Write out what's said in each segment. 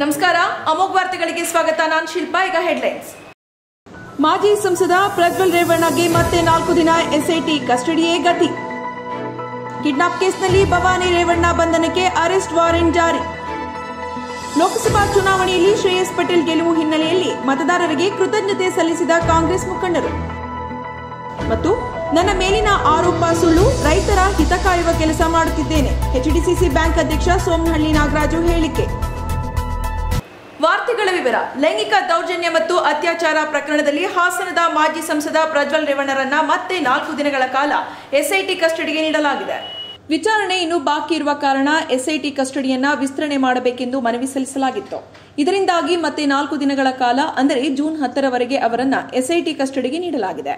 ನಮಸ್ಕಾರ ಅಮೋಘ ವಾರ್ತೆಗಳಿಗೆ ಸ್ವಾಗತ. ನಾನು ಶಿಲ್ಪಾ. ಈಗ ಹೆಡ್ಲೈನ್ಸ್. ಮಾಜಿ ಸಂಸದ ಪ್ರಜ್ವಲ್ ರೇವಣ್ಣಗೆ ಮತ್ತೆ 4 ದಿನ ಎಸ್ಐಟಿ ಕಸ್ಟಡಿಯೇ ಗತಿ. ಕಿಡ್ನಾಪ್ ಕೇಸ್ನಲ್ಲಿ ಭವಾನಿ ರೇವಣ್ಣ ಬಂಧನಕ್ಕೆ ಅರೆಸ್ಟ್ ವಾರೆಂಟ್ ಜಾರಿ. ಲೋಕಸಭಾ ಚುನಾವಣೆಯಲ್ಲಿ ಶ್ರೇಯಸ್ ಪಟೇಲ್ ಗೆಲುವು ಹಿನ್ನೆಲೆಯಲ್ಲಿ ಮತದಾರರಿಗೆ ಕೃತಜ್ಞತೆ ಸಲ್ಲಿಸಿದ ಕಾಂಗ್ರೆಸ್ ಮುಖಂಡರು. ಮತ್ತು ನನ್ನ ಮೇಲಿನ ಆರೋಪ ಸುಳ್ಳು, ರೈತರ ಹಿತ ಕಾಯುವ ಕೆಲಸ ಮಾಡುತ್ತಿದ್ದೇನೆ, ಎಚ್ಡಿಸಿಸಿ ಬ್ಯಾಂಕ್ ಅಧ್ಯಕ್ಷ ಸೋಮನಹಳ್ಳಿ ನಾಗರಾಜು ಹೇಳಿಕೆ. ವಾರ್ತೆಗಳ ವಿವರ. ಲೈಂಗಿಕ ದೌರ್ಜನ್ಯ ಮತ್ತು ಅತ್ಯಾಚಾರ ಪ್ರಕರಣದಲ್ಲಿ ಹಾಸನದ ಮಾಜಿ ಸಂಸದ ಪ್ರಜ್ವಲ್ ರೇವಣ್ಣರನ್ನ ಮತ್ತೆ 4 ದಿನಗಳ ಕಾಲ ಎಸ್ಐಟಿ ಕಸ್ಟಡಿಗೆ ನೀಡಲಾಗಿದೆ. ವಿಚಾರಣೆ ಇನ್ನು ಬಾಕಿ ಇರುವ ಕಾರಣ ಎಸ್ಐಟಿ ಕಸ್ಟಡಿಯನ್ನ ವಿಸ್ತರಣೆ ಮಾಡಬೇಕೆಂದು ಮನವಿ ಸಲ್ಲಿಸಲಾಗಿತ್ತು. ಇದರಿಂದಾಗಿ ಮತ್ತೆ 4 ದಿನಗಳ ಕಾಲ ಅಂದರೆ ಜೂನ್ 10ರವರೆಗೆ ಅವರನ್ನ ಎಸ್ಐಟಿ ಕಸ್ಟಡಿಗೆ ನೀಡಲಾಗಿದೆ.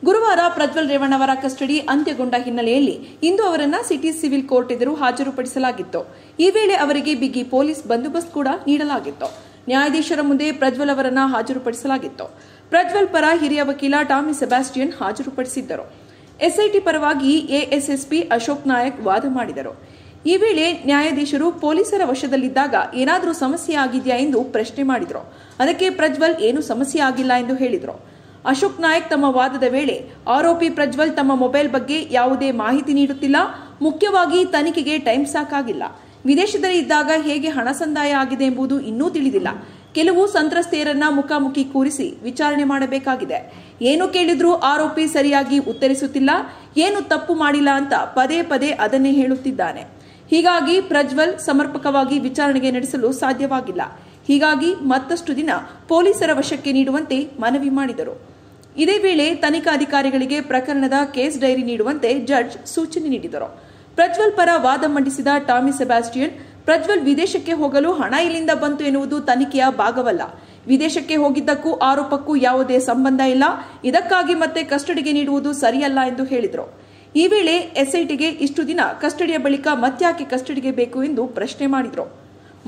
ಗುರುವಾರ ಪ್ರಜ್ವಲ್ ರೇವಣ್ಣವರ ಕಸ್ಟಡಿ ಅಂತ್ಯಗೊಂಡ ಹಿನ್ನೆಲೆಯಲ್ಲಿ ಇಂದು ಅವರನ್ನ ಸಿಟಿ ಸಿವಿಲ್ ಕೋರ್ಟ್ ಎದುರು ಹಾಜರುಪಡಿಸಲಾಗಿತ್ತು. ಈ ವೇಳೆ ಅವರಿಗೆ ಬಿಗಿ ಪೊಲೀಸ್ ಬಂದೋಬಸ್ತ್ ಕೂಡ ನೀಡಲಾಗಿತ್ತು. ನ್ಯಾಯಾಧೀಶರ ಮುಂದೆ ಪ್ರಜ್ವಲ್ ಅವರನ್ನ ಹಾಜರುಪಡಿಸಲಾಗಿತ್ತು. ಪ್ರಜ್ವಲ್ ಪರ ಹಿರಿಯ ವಕೀಲ ಟಾಮಿ ಸೆಬಾಸ್ಟಿಯನ್ ಹಾಜರುಪಡಿಸಿದ್ದರು. ಎಸ್ಐಟಿ ಪರವಾಗಿ ಎಎಸ್ಎಸ್ಪಿ ಅಶೋಕ್ ನಾಯಕ್ ವಾದ ಮಾಡಿದರು. ಈ ವೇಳೆ ನ್ಯಾಯಾಧೀಶರು ಪೊಲೀಸರ ವಶದಲ್ಲಿದ್ದಾಗ ಏನಾದರೂ ಸಮಸ್ಯೆ ಆಗಿದೆಯಾ ಎಂದು ಪ್ರಶ್ನೆ ಮಾಡಿದರು. ಅದಕ್ಕೆ ಪ್ರಜ್ವಲ್ ಏನೂ ಸಮಸ್ಯೆ ಆಗಿಲ್ಲ ಎಂದು ಹೇಳಿದರು. ಅಶೋಕ್ ನಾಯಕ್ ತಮ್ಮ ವಾದದ ವೇಳೆ ಆರೋಪಿ ಪ್ರಜ್ವಲ್ ತಮ್ಮ ಮೊಬೈಲ್ ಬಗ್ಗೆ ಯಾವುದೇ ಮಾಹಿತಿ ನೀಡುತ್ತಿಲ್ಲ, ಮುಖ್ಯವಾಗಿ ತನಿಖೆಗೆ ಟೈಮ್ ಸಾಕಾಗಿಲ್ಲ, ವಿದೇಶದಲ್ಲಿ ಇದ್ದಾಗ ಹೇಗೆ ಹಣ ಸಂದಾಯ ಆಗಿದೆ ಎಂಬುದು ಇನ್ನೂ ತಿಳಿದಿಲ್ಲ, ಕೆಲವು ಸಂತ್ರಸ್ತೆಯರನ್ನ ಮುಖಾಮುಖಿ ಕೂರಿಸಿ ವಿಚಾರಣೆ ಮಾಡಬೇಕಾಗಿದೆ, ಏನು ಕೇಳಿದ್ರೂ ಆರೋಪಿ ಸರಿಯಾಗಿ ಉತ್ತರಿಸುತ್ತಿಲ್ಲ, ಏನು ತಪ್ಪು ಮಾಡಿಲ್ಲ ಅಂತ ಪದೇ ಪದೇ ಅದನ್ನೇ ಹೇಳುತ್ತಿದ್ದಾನೆ. ಹೀಗಾಗಿ ಪ್ರಜ್ವಲ್ ಸಮರ್ಪಕವಾಗಿ ವಿಚಾರಣೆಗೆ ನಡೆಸಲು ಸಾಧ್ಯವಾಗಿಲ್ಲ. ಹೀಗಾಗಿ ಮತ್ತಷ್ಟು ದಿನ ಪೊಲೀಸರ ವಶಕ್ಕೆ ನೀಡುವಂತೆ ಮನವಿ ಮಾಡಿದರು. ಇದೇ ವೇಳೆ ತನಿಖಾಧಿಕಾರಿಗಳಿಗೆ ಪ್ರಕರಣದ ಕೇಸ್ ಡೈರಿ ನೀಡುವಂತೆ ಜಡ್ಜ್ ಸೂಚನೆ ನೀಡಿದರು. ಪ್ರಜ್ವಲ್ ಪರ ವಾದ ಮಂಡಿಸಿದ ಟಾಮಿ ಸೆಬಾಸ್ಟಿಯನ್, ಪ್ರಜ್ವಲ್ ವಿದೇಶಕ್ಕೆ ಹೋಗಲು ಹಣ ಇಲ್ಲಿಂದ ಬಂತು ಎನ್ನುವುದು ತನಿಖೆಯ ಭಾಗವಲ್ಲ, ವಿದೇಶಕ್ಕೆ ಹೋಗಿದ್ದಕ್ಕೂ ಆರೋಪಕ್ಕೂ ಯಾವುದೇ ಸಂಬಂಧ ಇಲ್ಲ, ಇದಕ್ಕಾಗಿ ಮತ್ತೆ ಕಸ್ಟಡಿಗೆ ನೀಡುವುದು ಸರಿಯಲ್ಲ ಎಂದು ಹೇಳಿದರು. ಈ ವೇಳೆ ಎಸ್ಐಟಿಗೆ ಇಷ್ಟು ದಿನ ಕಸ್ಟಡಿಯ ಬಳಿಕ ಮತ್ತ್ಯಾಕೆ ಕಸ್ಟಡಿಗೆ ಬೇಕು ಎಂದು ಪ್ರಶ್ನೆ ಮಾಡಿದರು.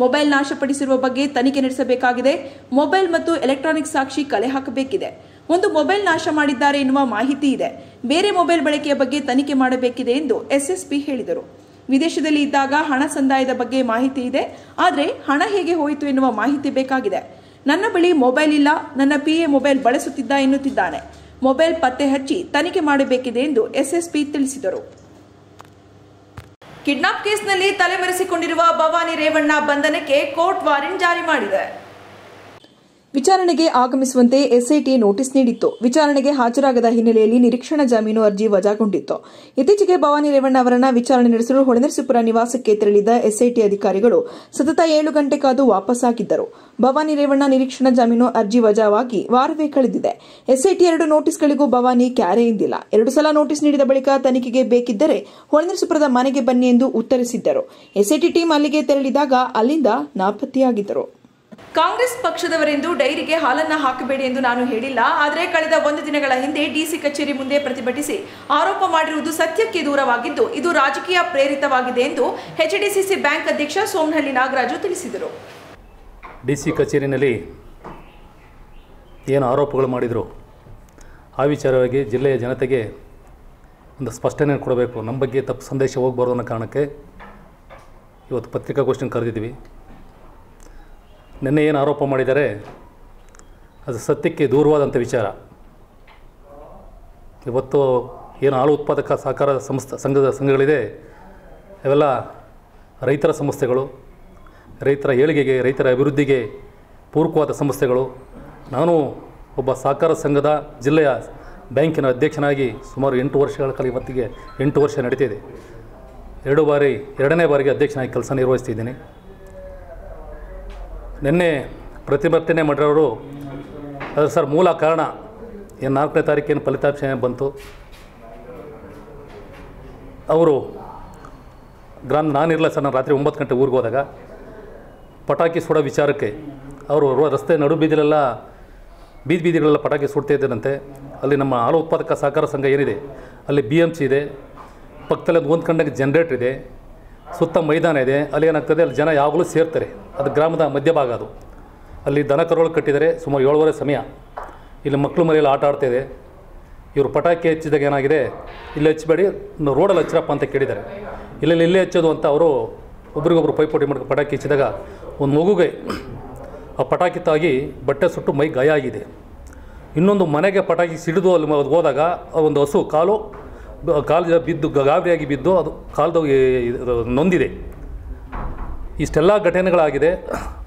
ಮೊಬೈಲ್ ನಾಶಪಡಿಸಿರುವ ಬಗ್ಗೆ ತನಿಖೆ ನಡೆಸಬೇಕಾಗಿದೆ, ಮೊಬೈಲ್ ಮತ್ತು ಎಲೆಕ್ಟ್ರಾನಿಕ್ ಸಾಕ್ಷಿ ಕಲೆ ಹಾಕಬೇಕಿದೆ, ಒಂದು ಮೊಬೈಲ್ ನಾಶ ಮಾಡಿದ್ದಾರೆ ಎನ್ನುವ ಮಾಹಿತಿ ಇದೆ, ಬೇರೆ ಮೊಬೈಲ್ ಬಳಕೆಯ ಬಗ್ಗೆ ತನಿಖೆ ಮಾಡಬೇಕಿದೆ ಎಂದು ಎಸ್ಎಸ್ಪಿ ಹೇಳಿದರು. ವಿದೇಶದಲ್ಲಿ ಇದ್ದಾಗ ಹಣ ಸಂದಾಯದ ಬಗ್ಗೆ ಮಾಹಿತಿ ಇದೆ, ಆದರೆ ಹಣ ಹೇಗೆ ಹೋಯಿತು ಎನ್ನುವ ಮಾಹಿತಿ ಬೇಕಾಗಿದೆ. ನನ್ನ ಬಳಿ ಮೊಬೈಲ್ ಇಲ್ಲ, ನನ್ನ ಪಿಎ ಮೊಬೈಲ್ ಬಳಸುತ್ತಿದ್ದ ಎನ್ನುತ್ತಿದ್ದಾನೆ, ಮೊಬೈಲ್ ಪತ್ತೆ ಹಚ್ಚಿ ತನಿಖೆ ಮಾಡಬೇಕಿದೆ ಎಂದು ಎಸ್ಎಸ್ಪಿ ತಿಳಿಸಿದರು. ಕಿಡ್ನಾಪ್ ಕೇಸ್ನಲ್ಲಿ ತಲೆಮರೆಸಿಕೊಂಡಿರುವ ಭವಾನಿ ರೇವಣ್ಣ ಬಂಧನಕ್ಕೆ ಕೋರ್ಟ್ ವಾರೆಂಟ್ ಜಾರಿ ಮಾಡಿದೆ. ವಿಚಾರಣೆಗೆ ಆಗಮಿಸುವಂತೆ ಎಸ್ಐಟಿ ನೋಟಿಸ್ ನೀಡಿತ್ತು. ವಿಚಾರಣೆಗೆ ಹಾಜರಾಗದ ಹಿನ್ನೆಲೆಯಲ್ಲಿ ನಿರೀಕ್ಷಣಾ ಜಾಮೀನು ಅರ್ಜಿ ವಜಾಗೊಂಡಿತ್ತು. ಇತ್ತೀಚೆಗೆ ಭವಾನಿ ರೇವಣ್ಣ ಅವರನ್ನ ವಿಚಾರಣೆ ನಡೆಸಲು ಹೊಳೆನರಸೀಪುರ ನಿವಾಸಕ್ಕೆ ತೆರಳಿದ ಎಸ್ಐಟಿ ಅಧಿಕಾರಿಗಳು ಸತತ 7 ಗಂಟೆ ಕಾದು ವಾಪಸ್ಸಾಗಿದ್ದರು. ಭವಾನಿ ರೇವಣ್ಣ ನಿರೀಕ್ಷಣಾ ಜಾಮೀನು ಅರ್ಜಿ ವಜಾವಾಗಿ ವಾರವೇ ಕಳೆದಿದೆ. ಎಸ್ಐಟಿ 2 ನೋಟಿಸ್ಗಳಿಗೂ ಭವಾನಿ ಕ್ಯಾರೆ ಎಂದಿಲ್ಲ. 2 ಸಲ ನೋಟಿಸ್ ನೀಡಿದ ಬಳಿಕ ತನಿಖೆಗೆ ಬೇಕಿದ್ದರೆ ಹೊಳೆನರಸೀಪುರದ ಮನೆಗೆ ಬನ್ನಿ ಎಂದು ಉತ್ತರಿಸಿದ್ದರು. ಎಸ್ಐಟಿ ಟೀಮ್ ಅಲ್ಲಿಗೆ ತೆರಳಿದಾಗ ಅಲ್ಲಿಂದ ನಾಪತ್ತೆಯಾಗಿದ್ದರು. ಕಾಂಗ್ರೆಸ್ ಪಕ್ಷದವರೆಂದು ಡೈರಿಗೆ ಹಾಲನ್ನ ಹಾಕಬೇಡಿ ಎಂದು ನಾನು ಹೇಳಿಲ್ಲ, ಆದರೆ ಕಳೆದ 1 ದಿನಗಳ ಹಿಂದೆ ಡಿಸಿ ಕಚೇರಿ ಮುಂದೆ ಪ್ರತಿಭಟಿಸಿ ಆರೋಪ ಮಾಡಿರುವುದು ಸತ್ಯಕ್ಕೆ ದೂರವಾಗಿದ್ದು, ಇದು ರಾಜಕೀಯ ಪ್ರೇರಿತವಾಗಿದೆ ಎಂದು ಎಚ್ಡಿಸಿಸಿ ಬ್ಯಾಂಕ್ ಅಧ್ಯಕ್ಷ ಸೋಮನಹಳ್ಳಿ ನಾಗರಾಜು ತಿಳಿಸಿದರು. ಡಿಸಿ ಕಚೇರಿನಲ್ಲಿ ಏನು ಆರೋಪಗಳು ಮಾಡಿದರು ಆ ವಿಚಾರವಾಗಿ ಜಿಲ್ಲೆಯ ಜನತೆಗೆ ಒಂದು ಸ್ಪಷ್ಟನೆ ಕೊಡಬೇಕು, ನಮ್ಮ ಬಗ್ಗೆ ತಪ್ಪು ಸಂದೇಶ ಹೋಗಬಾರ್ದು ಅನ್ನೋ ಕಾರಣಕ್ಕೆ ಇವತ್ತು ಪತ್ರಿಕಾಗೋಷ್ಠಿಯನ್ನು ಕರೆದಿದ್ವಿ. ನಿನ್ನೆ ಏನು ಆರೋಪ ಮಾಡಿದ್ದಾರೆ ಅದು ಸತ್ಯಕ್ಕೆ ದೂರವಾದಂಥ ವಿಚಾರ. ಇವತ್ತು ಏನು ಹಾಲು ಉತ್ಪಾದಕ ಸಹಕಾರ ಸಂಘಗಳಿದೆ, ಅವೆಲ್ಲ ರೈತರ ಸಂಸ್ಥೆಗಳು, ರೈತರ ಏಳಿಗೆಗೆ, ರೈತರ ಅಭಿವೃದ್ಧಿಗೆ ಪೂರಕವಾದ ಸಂಸ್ಥೆಗಳು. ನಾನು ಒಬ್ಬ ಸಹಕಾರ ಸಂಘದ ಜಿಲ್ಲೆಯ ಬ್ಯಾಂಕಿನ ಅಧ್ಯಕ್ಷನಾಗಿ ಸುಮಾರು 8 ವರ್ಷಗಳ ಕಾಲ, ಇವತ್ತಿಗೆ 8 ವರ್ಷ ನಡೀತಿದೆ. 2ನೇ ಬಾರಿಗೆ ಅಧ್ಯಕ್ಷನಾಗಿ ಕೆಲಸ ನಿರ್ವಹಿಸ್ತಿದ್ದೀನಿ. ನಿನ್ನೆ ಪ್ರತಿಭಟನೆ ಮಾಡಿರೋರು ಅದು ಸರ್ ಮೂಲ ಕಾರಣ ಏನು 4ನೇ ತಾರೀಕೇನು ಫಲಿತಾಂಶ ಬಂತು, ಅವರು ನಾನಿರಲ್ಲ ಸರ್, ನಾನು ರಾತ್ರಿ 9 ಗಂಟೆ ಊರಿಗೆ ಹೋದಾಗ ಪಟಾಕಿ ಸುಡೋ ವಿಚಾರಕ್ಕೆ ಅವರು ರಸ್ತೆ ನಡು ಬೀದಿಗಳೆಲ್ಲ ಪಟಾಕಿ ಸುಡ್ತಾ ಇದ್ದಾರಂತೆ. ಅಲ್ಲಿ ನಮ್ಮ ಹಾಲು ಉತ್ಪಾದಕ ಸಹಕಾರ ಸಂಘ ಏನಿದೆ ಅಲ್ಲಿ BMC ಇದೆ, ಪಕ್ಕದಲ್ಲಿ ಒಂದು ಕಂಡಂಗೆ ಜನರೇಟರ್ ಇದೆ, ಸುತ್ತ ಮೈದಾನ ಇದೆ. ಅಲ್ಲಿ ಏನಾಗ್ತದೆ, ಅಲ್ಲಿ ಜನ ಯಾವಾಗಲೂ ಸೇರ್ತಾರೆ. ಅದು ಗ್ರಾಮದ ಮಧ್ಯಭಾಗ, ಅದು ಅಲ್ಲಿ ದನ ಕರುಗಳು ಕಟ್ಟಿದ್ದಾರೆ. ಸುಮಾರು 7:30 ಸಮಯ ಇಲ್ಲಿ ಮಕ್ಕಳು ಮರಿಯಲ್ಲಿ ಆಟ ಆಡ್ತಾಯಿದೆ. ಇವರು ಪಟಾಕಿ ಹಚ್ಚಿದಾಗ ಏನಾಗಿದೆ, ಇಲ್ಲಿ ಹಚ್ಚಬೇಡಿ ರೋಡಲ್ಲಿ ಹಚ್ಚಿರಪ್ಪ ಅಂತ ಕೇಳಿದ್ದಾರೆ. ಇಲ್ಲೇ ಹಚ್ಚೋದು ಅಂತ ಅವರು ಒಬ್ರಿಗೊಬ್ರು ಪೈಪೋಟಿ ಮಾಡಿ ಪಟಾಕಿ ಹಚ್ಚಿದಾಗ ಒಂದು ಮಗುಗೆ ಆ ಪಟಾಕಿ ತಾಗಿ ಬಟ್ಟೆ ಸುಟ್ಟು ಮೈ ಗಾಯ ಆಗಿದೆ. ಇನ್ನೊಂದು ಮನೆಗೆ ಪಟಾಕಿ ಸಿಡಿದು ಅಲ್ಲಿ ಹೋದಾಗ ಒಂದು ಹಸು ಕಾಲು ಬಿದ್ದು ಗಾಬರಿಯಾಗಿ ಬಿದ್ದು ಅದು ಕಾಲ್ದು ನೊಂದಿದೆ. ಇಷ್ಟೆಲ್ಲ ಘಟನೆಗಳಾಗಿದೆ.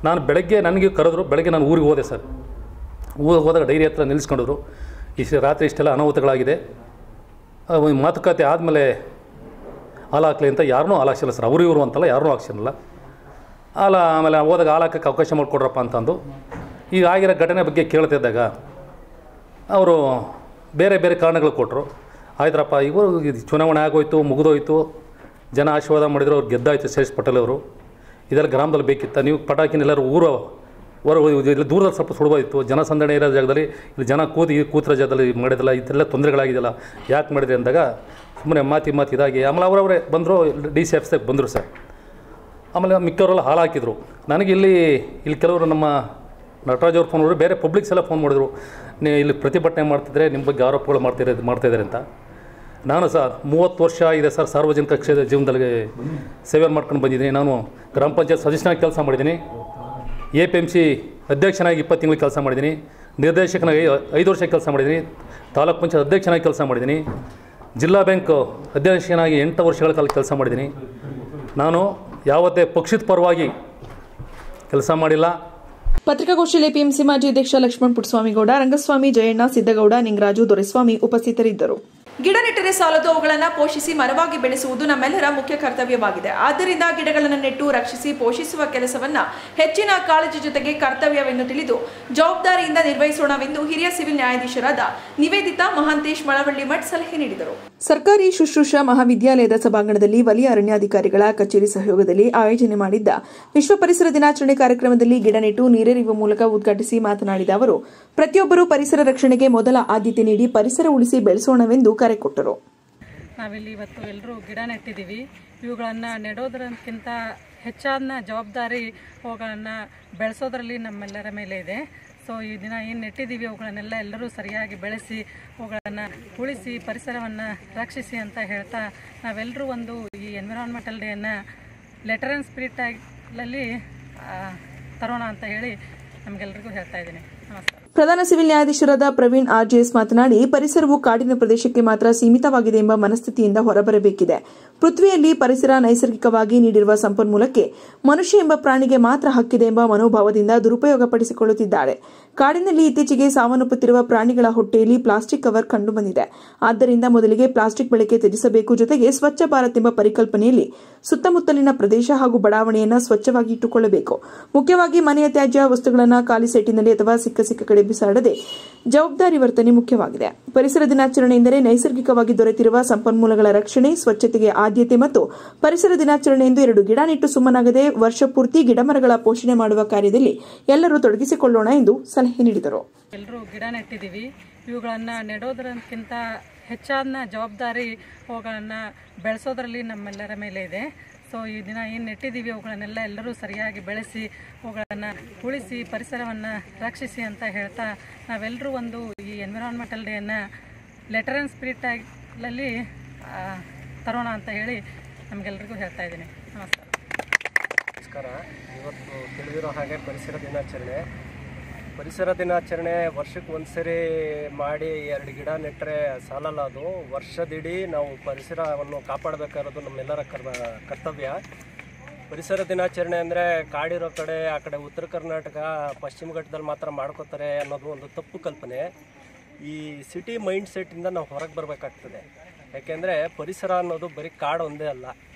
ನಾನು ಬೆಳಗ್ಗೆ ನನಗೆ ಕರೆದ್ರು, ಬೆಳಗ್ಗೆ ನಾನು ಊರಿಗೆ ಹೋದೆ ಸರ್. ಊರಿಗೆ ಹೋದಾಗ ಡೈರಿ ಹತ್ರ ನಿಲ್ಲಿಸ್ಕೊಂಡಿದ್ರು. ರಾತ್ರಿ ಇಷ್ಟೆಲ್ಲ ಅನಾಹುತಗಳಾಗಿದೆ. ಮಾತುಕತೆ ಆದಮೇಲೆ ಹಾಲು ಹಾಕಲಿ ಅಂತ ಯಾರನ್ನೂ ಹಾಲು ಹಾಕ್ಸಿಲ್ಲ ಸರ್. ಅವರು ಇವರು ಅಂತಲ್ಲ, ಯಾರನ್ನೂ ಹಾಕ್ಸಿರಲ್ಲ ಆಮೇಲೆ ಹೋದಾಗ ಹಾಲು ಹಾಕೋಕ್ಕೆ ಅವಕಾಶ ಮಾಡಿಕೊಡ್ರಪ್ಪ ಅಂತಂದು ಈಗ ಆಗಿರೋ ಘಟನೆ ಬಗ್ಗೆ ಕೇಳ್ತಿದ್ದಾಗ ಅವರು ಬೇರೆ ಬೇರೆ ಕಾರಣಗಳು ಕೊಟ್ಟರು. ಆಯ್ತರಪ್ಪ, ಇವರು ಚುನಾವಣೆ ಆಗೋಯ್ತು, ಮುಗಿದೋಯ್ತು, ಜನ ಆಶೀರ್ವಾದ ಮಾಡಿದ್ರು, ಅವ್ರು ಗೆದ್ದಾಯ್ತು ಶ್ರೇಷ್ಠ ಪಟೇಲ್ ಅವರು. ಇದೆಲ್ಲ ಗ್ರಾಮದಲ್ಲಿ ಬೇಕಿತ್ತ, ನೀವು ಪಟಾಕಿನೆಲ್ಲರೂ ಇಲ್ಲಿ ದೂರದಲ್ಲಿ ಸ್ವಲ್ಪ ಸುಡಬೋದಿತ್ತು. ಜನಸಂದಣಿ ಇರೋ ಜಾಗದಲ್ಲಿ ಇಲ್ಲಿ ಜನ ಕೂತಿರೋ ಜಾಗದಲ್ಲಿ ಮಾಡಿದಲ್ಲ, ಇದೆಲ್ಲ ತೊಂದರೆಗಳಾಗಿದೆಯಲ್ಲ, ಯಾಕೆ ಮಾಡಿದೆ ಅಂದಾಗ ಸುಮ್ಮನೆ ಮಾತಿ ಇದಾಗಿ ಆಮೇಲೆ ಅವರವರೇ ಬಂದರು, DC ಆಫೀಸ್ಗೆ ಬಂದರು ಸರ್. ಆಮೇಲೆ ಮಿಕ್ಕವರೆಲ್ಲ ಹಾಲು ಹಾಕಿದರು. ನನಗೆ ಇಲ್ಲಿ ಕೆಲವರು ನಮ್ಮ ನಟರಾಜ್ ಅವ್ರು ಫೋನ್ ಮಾಡಿದ್ರು, ಬೇರೆ ಪಬ್ಲಿಕ್ಸ್ ಎಲ್ಲ ಫೋನ್ ಮಾಡಿದ್ರು, ನೀವು ಇಲ್ಲಿ ಪ್ರತಿಭಟನೆ ಮಾಡ್ತಿದ್ರೆ ನಿಮ್ಮ ಬಗ್ಗೆ ಆರೋಪಗಳು ಮಾಡ್ತಾಯಿದ್ದಾರೆ ಅಂತ. ನಾನು ಸರ್ 30 ವರ್ಷ ಇದೆ ಸರ್ ಸಾರ್ವಜನಿಕ ಕ್ಷೇತ್ರ ಜೀವನದಲ್ಲಿ ಸೇವೆ ಮಾಡ್ಕೊಂಡು ಬಂದಿದ್ದೀನಿ. ನಾನು ಗ್ರಾಮ ಪಂಚಾಯತ್ ಸದಸ್ಯನಾಗಿ ಕೆಲಸ ಮಾಡಿದ್ದೀನಿ, APMC ಅಧ್ಯಕ್ಷನಾಗಿ 20 ತಿಂಗಳು ಕೆಲಸ ಮಾಡಿದ್ದೀನಿ, ನಿರ್ದೇಶಕನಾಗಿ 5 ವರ್ಷ ಕೆಲಸ ಮಾಡಿದ್ದೀನಿ, ತಾಲೂಕು ಪಂಚಾಯತ್ ಅಧ್ಯಕ್ಷನಾಗಿ ಕೆಲಸ ಮಾಡಿದ್ದೀನಿ, ಜಿಲ್ಲಾ ಬ್ಯಾಂಕ್ ಅಧ್ಯಕ್ಷನಾಗಿ 8 ವರ್ಷಗಳ ಕಾಲ ಕೆಲಸ ಮಾಡಿದ್ದೀನಿ. ನಾನು ಯಾವತ್ತೇ ಪಕ್ಷದ ಪರವಾಗಿ ಕೆಲಸ ಮಾಡಿಲ್ಲ. ಪತ್ರಿಕಾಗೋಷ್ಠಿಯಲ್ಲಿ APMC ಮಾಜಿ ಅಧ್ಯಕ್ಷ ಲಕ್ಷ್ಮಣ್ ಪುಟ್ಟಸ್ವಾಮಿಗೌಡ, ರಂಗಸ್ವಾಮಿ, ಜಯಣ್ಣ, ಸಿದ್ದಗೌಡ, ನಿಂಗರಾಜು, ದೊರೆಸ್ವಾಮಿ ಉಪಸ್ಥಿತರಿದ್ದರು. ಗಿಡ ನೆಟ್ಟರೆ ಸಾಲದು, ಅವುಗಳನ್ನು ಪೋಷಿಸಿ ಮರವಾಗಿ ಬೆಳೆಸುವುದು ನಮ್ಮೆಲ್ಲರ ಮುಖ್ಯ ಕರ್ತವ್ಯವಾಗಿದೆ. ಆದ್ದರಿಂದ ಗಿಡಗಳನ್ನು ನೆಟ್ಟು ರಕ್ಷಿಸಿ ಪೋಷಿಸುವ ಕೆಲಸವನ್ನ ಹೆಚ್ಚಿನ ಕಾಳಜಿ ಜೊತೆಗೆ ಕರ್ತವ್ಯವೆಂದು ತಿಳಿದು ಜವಾಬ್ದಾರಿಯಿಂದ ನಿರ್ವಹಿಸೋಣವೆಂದು ಹಿರಿಯ ಸಿವಿಲ್ ನ್ಯಾಯಾಧೀಶರಾದ ನಿವೇದಿತಾ ಮಹಾಂತೇಶ್ ಮಳವಳ್ಳಿ ಮಠ್ ಸಲಹೆ ನೀಡಿದರು. ಸರ್ಕಾರಿ ಶುಶ್ರೂಷಾ ಮಹಾವಿದ್ಯಾಲಯದ ಸಭಾಂಗಣದಲ್ಲಿ ವಲಯ ಅರಣ್ಯಾಧಿಕಾರಿಗಳ ಕಚೇರಿ ಸಹಯೋಗದಲ್ಲಿ ಆಯೋಜನೆ ಮಾಡಿದ್ದ ವಿಶ್ವ ಪರಿಸರ ದಿನಾಚರಣೆ ಕಾರ್ಯಕ್ರಮದಲ್ಲಿ ಗಿಡ ನೆಟ್ಟು ನೀರೆರೆಯುವ ಮೂಲಕ ಉದ್ಘಾಟಿಸಿ ಮಾತನಾಡಿದ ಅವರು, ಪ್ರತಿಯೊಬ್ಬರೂ ಪರಿಸರ ರಕ್ಷಣೆಗೆ ಮೊದಲ ಆದ್ಯತೆ ನೀಡಿ ಪರಿಸರ ಉಳಿಸಿ ಬೆಳೆಸೋಣವೆಂದು ಕರೆ ಕೊಟ್ಟರು. ನಾವಿಲ್ಲಿ ಇವತ್ತು ಎಲ್ಲರೂ ಗಿಡ ನೆಟ್ಟಿದ್ದೀವಿ. ಇವುಗಳನ್ನು ನೆಡೋದಕ್ಕಿಂತ ಹೆಚ್ಚಾದ ಜವಾಬ್ದಾರಿ ಅವುಗಳನ್ನು ಬೆಳೆಸೋದ್ರಲ್ಲಿ ನಮ್ಮೆಲ್ಲರ ಮೇಲೆ ಇದೆ. ಸೊ ಈ ದಿನ ಏನು ನೆಟ್ಟಿದ್ದೀವಿ ಅವುಗಳನ್ನೆಲ್ಲ ಎಲ್ಲರೂ ಸರಿಯಾಗಿ ಬೆಳೆಸಿ ಅವುಗಳನ್ನು ಉಳಿಸಿ ಪರಿಸರವನ್ನು ರಕ್ಷಿಸಿ ಅಂತ ಹೇಳ್ತಾ ನಾವೆಲ್ಲರೂ ಒಂದು ಈ ಎನ್ವಿರಾನ್ಮೆಂಟಲ್ ಡೇಯನ್ನು ಲೆಟರ್ ಆ್ಯಂಡ್ ಸ್ಪಿರಿಟಲ್ಲಿ ತರೋಣ ಅಂತ ಹೇಳಿ ನಮಗೆಲ್ಲರಿಗೂ ಹೇಳ್ತಾ ಇದ್ದೀನಿ. ನಮಸ್ಕಾರ. ಪ್ರಧಾನ ಸಿವಿಲ್ ನ್ಯಾಯಾಧೀಶರಾದ ಪ್ರವೀಣ್ RJS ಮಾತನಾಡಿ, ಪರಿಸರವು ಕಾಡಿನ ಪ್ರದೇಶಕ್ಕೆ ಮಾತ್ರ ಸೀಮಿತವಾಗಿದೆ ಎಂಬ ಮನಸ್ಥಿತಿಯಿಂದ ಹೊರಬರಬೇಕಿದೆ. ಪೃಥ್ವಿಯಲ್ಲಿ ಪರಿಸರ ನೈಸರ್ಗಿಕವಾಗಿ ನೀಡಿರುವ ಸಂಪನ್ಮೂಲಕ್ಕೆ ಮನುಷ್ಯ ಎಂಬ ಪ್ರಾಣಿಗೆ ಮಾತ್ರ ಹಕ್ಕಿದೆ ಎಂಬ ಮನೋಭಾವದಿಂದ ದುರುಪಯೋಗಪಡಿಸಿಕೊಳ್ಳುತ್ತಿದ್ದಾರೆ. ಕಾಡಿನಲ್ಲಿ ಇತ್ತೀಚೆಗೆ ಸಾವನ್ನಪ್ಪುತ್ತಿರುವ ಪ್ರಾಣಿಗಳ ಹೊಟ್ಟೆಯಲ್ಲಿ ಪ್ಲಾಸ್ಟಿಕ್ ಕವರ್ ಕಂಡುಬಂದಿದೆ. ಆದ್ದರಿಂದ ಮೊದಲಿಗೆ ಪ್ಲಾಸ್ಟಿಕ್ ಬಳಕೆ ತ್ಯಜಿಸಬೇಕು. ಜೊತೆಗೆ ಸ್ವಚ್ಛ ಭಾರತ್ ಎಂಬ ಪರಿಕಲ್ಪನೆಯಲ್ಲಿ ಸುತ್ತಮುತ್ತಲಿನ ಪ್ರದೇಶ ಹಾಗೂ ಬಡಾವಣೆಯನ್ನು ಸ್ವಚ್ಛವಾಗಿ ಇಟ್ಟುಕೊಳ್ಳಬೇಕು. ಮುಖ್ಯವಾಗಿ ಮನೆಯ ತ್ಯಾಜ್ಯ ವಸ್ತುಗಳನ್ನು ಖಾಲಿ ಸೈಟಿನಲ್ಲಿ ಅಥವಾ ಸಿಕ್ಕ ಕಡೆ ಬಿಸಾಡದೆ ಜವಾಬ್ದಾರಿ ವರ್ತನೆ ಮುಖ್ಯವಾಗಿದೆ. ಪರಿಸರ ದಿನಾಚರಣೆ ಎಂದರೆ ನೈಸರ್ಗಿಕವಾಗಿ ದೊರೆತಿರುವ ಸಂಪನ್ಮೂಲಗಳ ರಕ್ಷಣೆ, ಸ್ವಚ್ಛತೆಗೆ ಆದ್ಯತೆ ಮತ್ತು ಪರಿಸರ ದಿನಾಚರಣೆ ಎಂದು 2 ಗಿಡ ನೆಟ್ಟು ಸುಮ್ಮನಾಗದೆ ವರ್ಷ ಪೂರ್ತಿ ಗಿಡಮರಗಳ ಪೋಷಣೆ ಮಾಡುವ ಕಾರ್ಯದಲ್ಲಿ ಎಲ್ಲರೂ ತೊಡಗಿಸಿಕೊಳ್ಳೋಣ ಎಂದು ಸಲಹೆ ನೀಡಿದರು. ಎಲ್ಲರೂ ಗಿಡ ನೆಟ್ಟಿದ್ದೀವಿ. ಇವುಗಳನ್ನು ನೆಡೋದಕ್ಕಿಂತ ಹೆಚ್ಚಾದ ಜವಾಬ್ದಾರಿ ಅವುಗಳನ್ನು ಬೆಳೆಸೋದ್ರಲ್ಲಿ ನಮ್ಮೆಲ್ಲರ ಮೇಲೆ ಇದೆ. ಸೊ ಈ ದಿನ ಏನು ನೆಟ್ಟಿದ್ದೀವಿ ಅವುಗಳನ್ನೆಲ್ಲ ಎಲ್ಲರೂ ಸರಿಯಾಗಿ ಬೆಳೆಸಿ ಅವುಗಳನ್ನು ಉಳಿಸಿ ಪರಿಸರವನ್ನು ರಕ್ಷಿಸಿ ಅಂತ ಹೇಳ್ತಾ ನಾವೆಲ್ಲರೂ ಒಂದು ಈ ಎನ್ವಿರಾನ್ಮೆಂಟಲ್ ಡೇಯನ್ನು ಲೆಟರ್ ಆ್ಯಂಡ್ ಸ್ಪಿರಿಟಲ್ಲಿ ತರೋಣ ಅಂತ ಹೇಳಿ ನಮಗೆಲ್ಲರಿಗೂ ಹೇಳ್ತಾ ಇದ್ದೀನಿ. ನಮಸ್ಕಾರ. ನಮಸ್ಕಾರ. ಇವತ್ತು ತಿಳಿದಿರೋ ಹಾಗೆ ಪರಿಸರ ದಿನಾಚರಣೆ ವರ್ಷಕ್ಕೆ ಒಂದ್ಸರಿ ಮಾಡಿ 2 ಗಿಡ ನೆಟ್ಟರೆ ಸಾಲಲ್ಲ. ಅದು ವರ್ಷದಿಡೀ ನಾವು ಪರಿಸರವನ್ನು ಕಾಪಾಡಬೇಕಾಗಿರೋದು ನಮ್ಮೆಲ್ಲರ ಕರ್ತವ್ಯ. ಪರಿಸರ ದಿನಾಚರಣೆ ಅಂದರೆ ಕಾಡಿರೋ ಕಡೆ ಆ ಕಡೆ ಉತ್ತರ ಕರ್ನಾಟಕ ಪಶ್ಚಿಮ ಘಟ್ಟದಲ್ಲಿ ಮಾತ್ರ ಮಾಡ್ಕೋತಾರೆ ಅನ್ನೋದು ಒಂದು ತಪ್ಪು ಕಲ್ಪನೆ. ಈ ಸಿಟಿ ಮೈಂಡ್ ಸೆಟ್ಟಿಂದ ನಾವು ಹೊರಗೆ ಬರಬೇಕಾಗ್ತದೆ. ಯಾಕೆಂದರೆ ಪರಿಸರ ಅನ್ನೋದು ಬರೀ ಕಾಡು ಒಂದೇ ಅಲ್ಲ,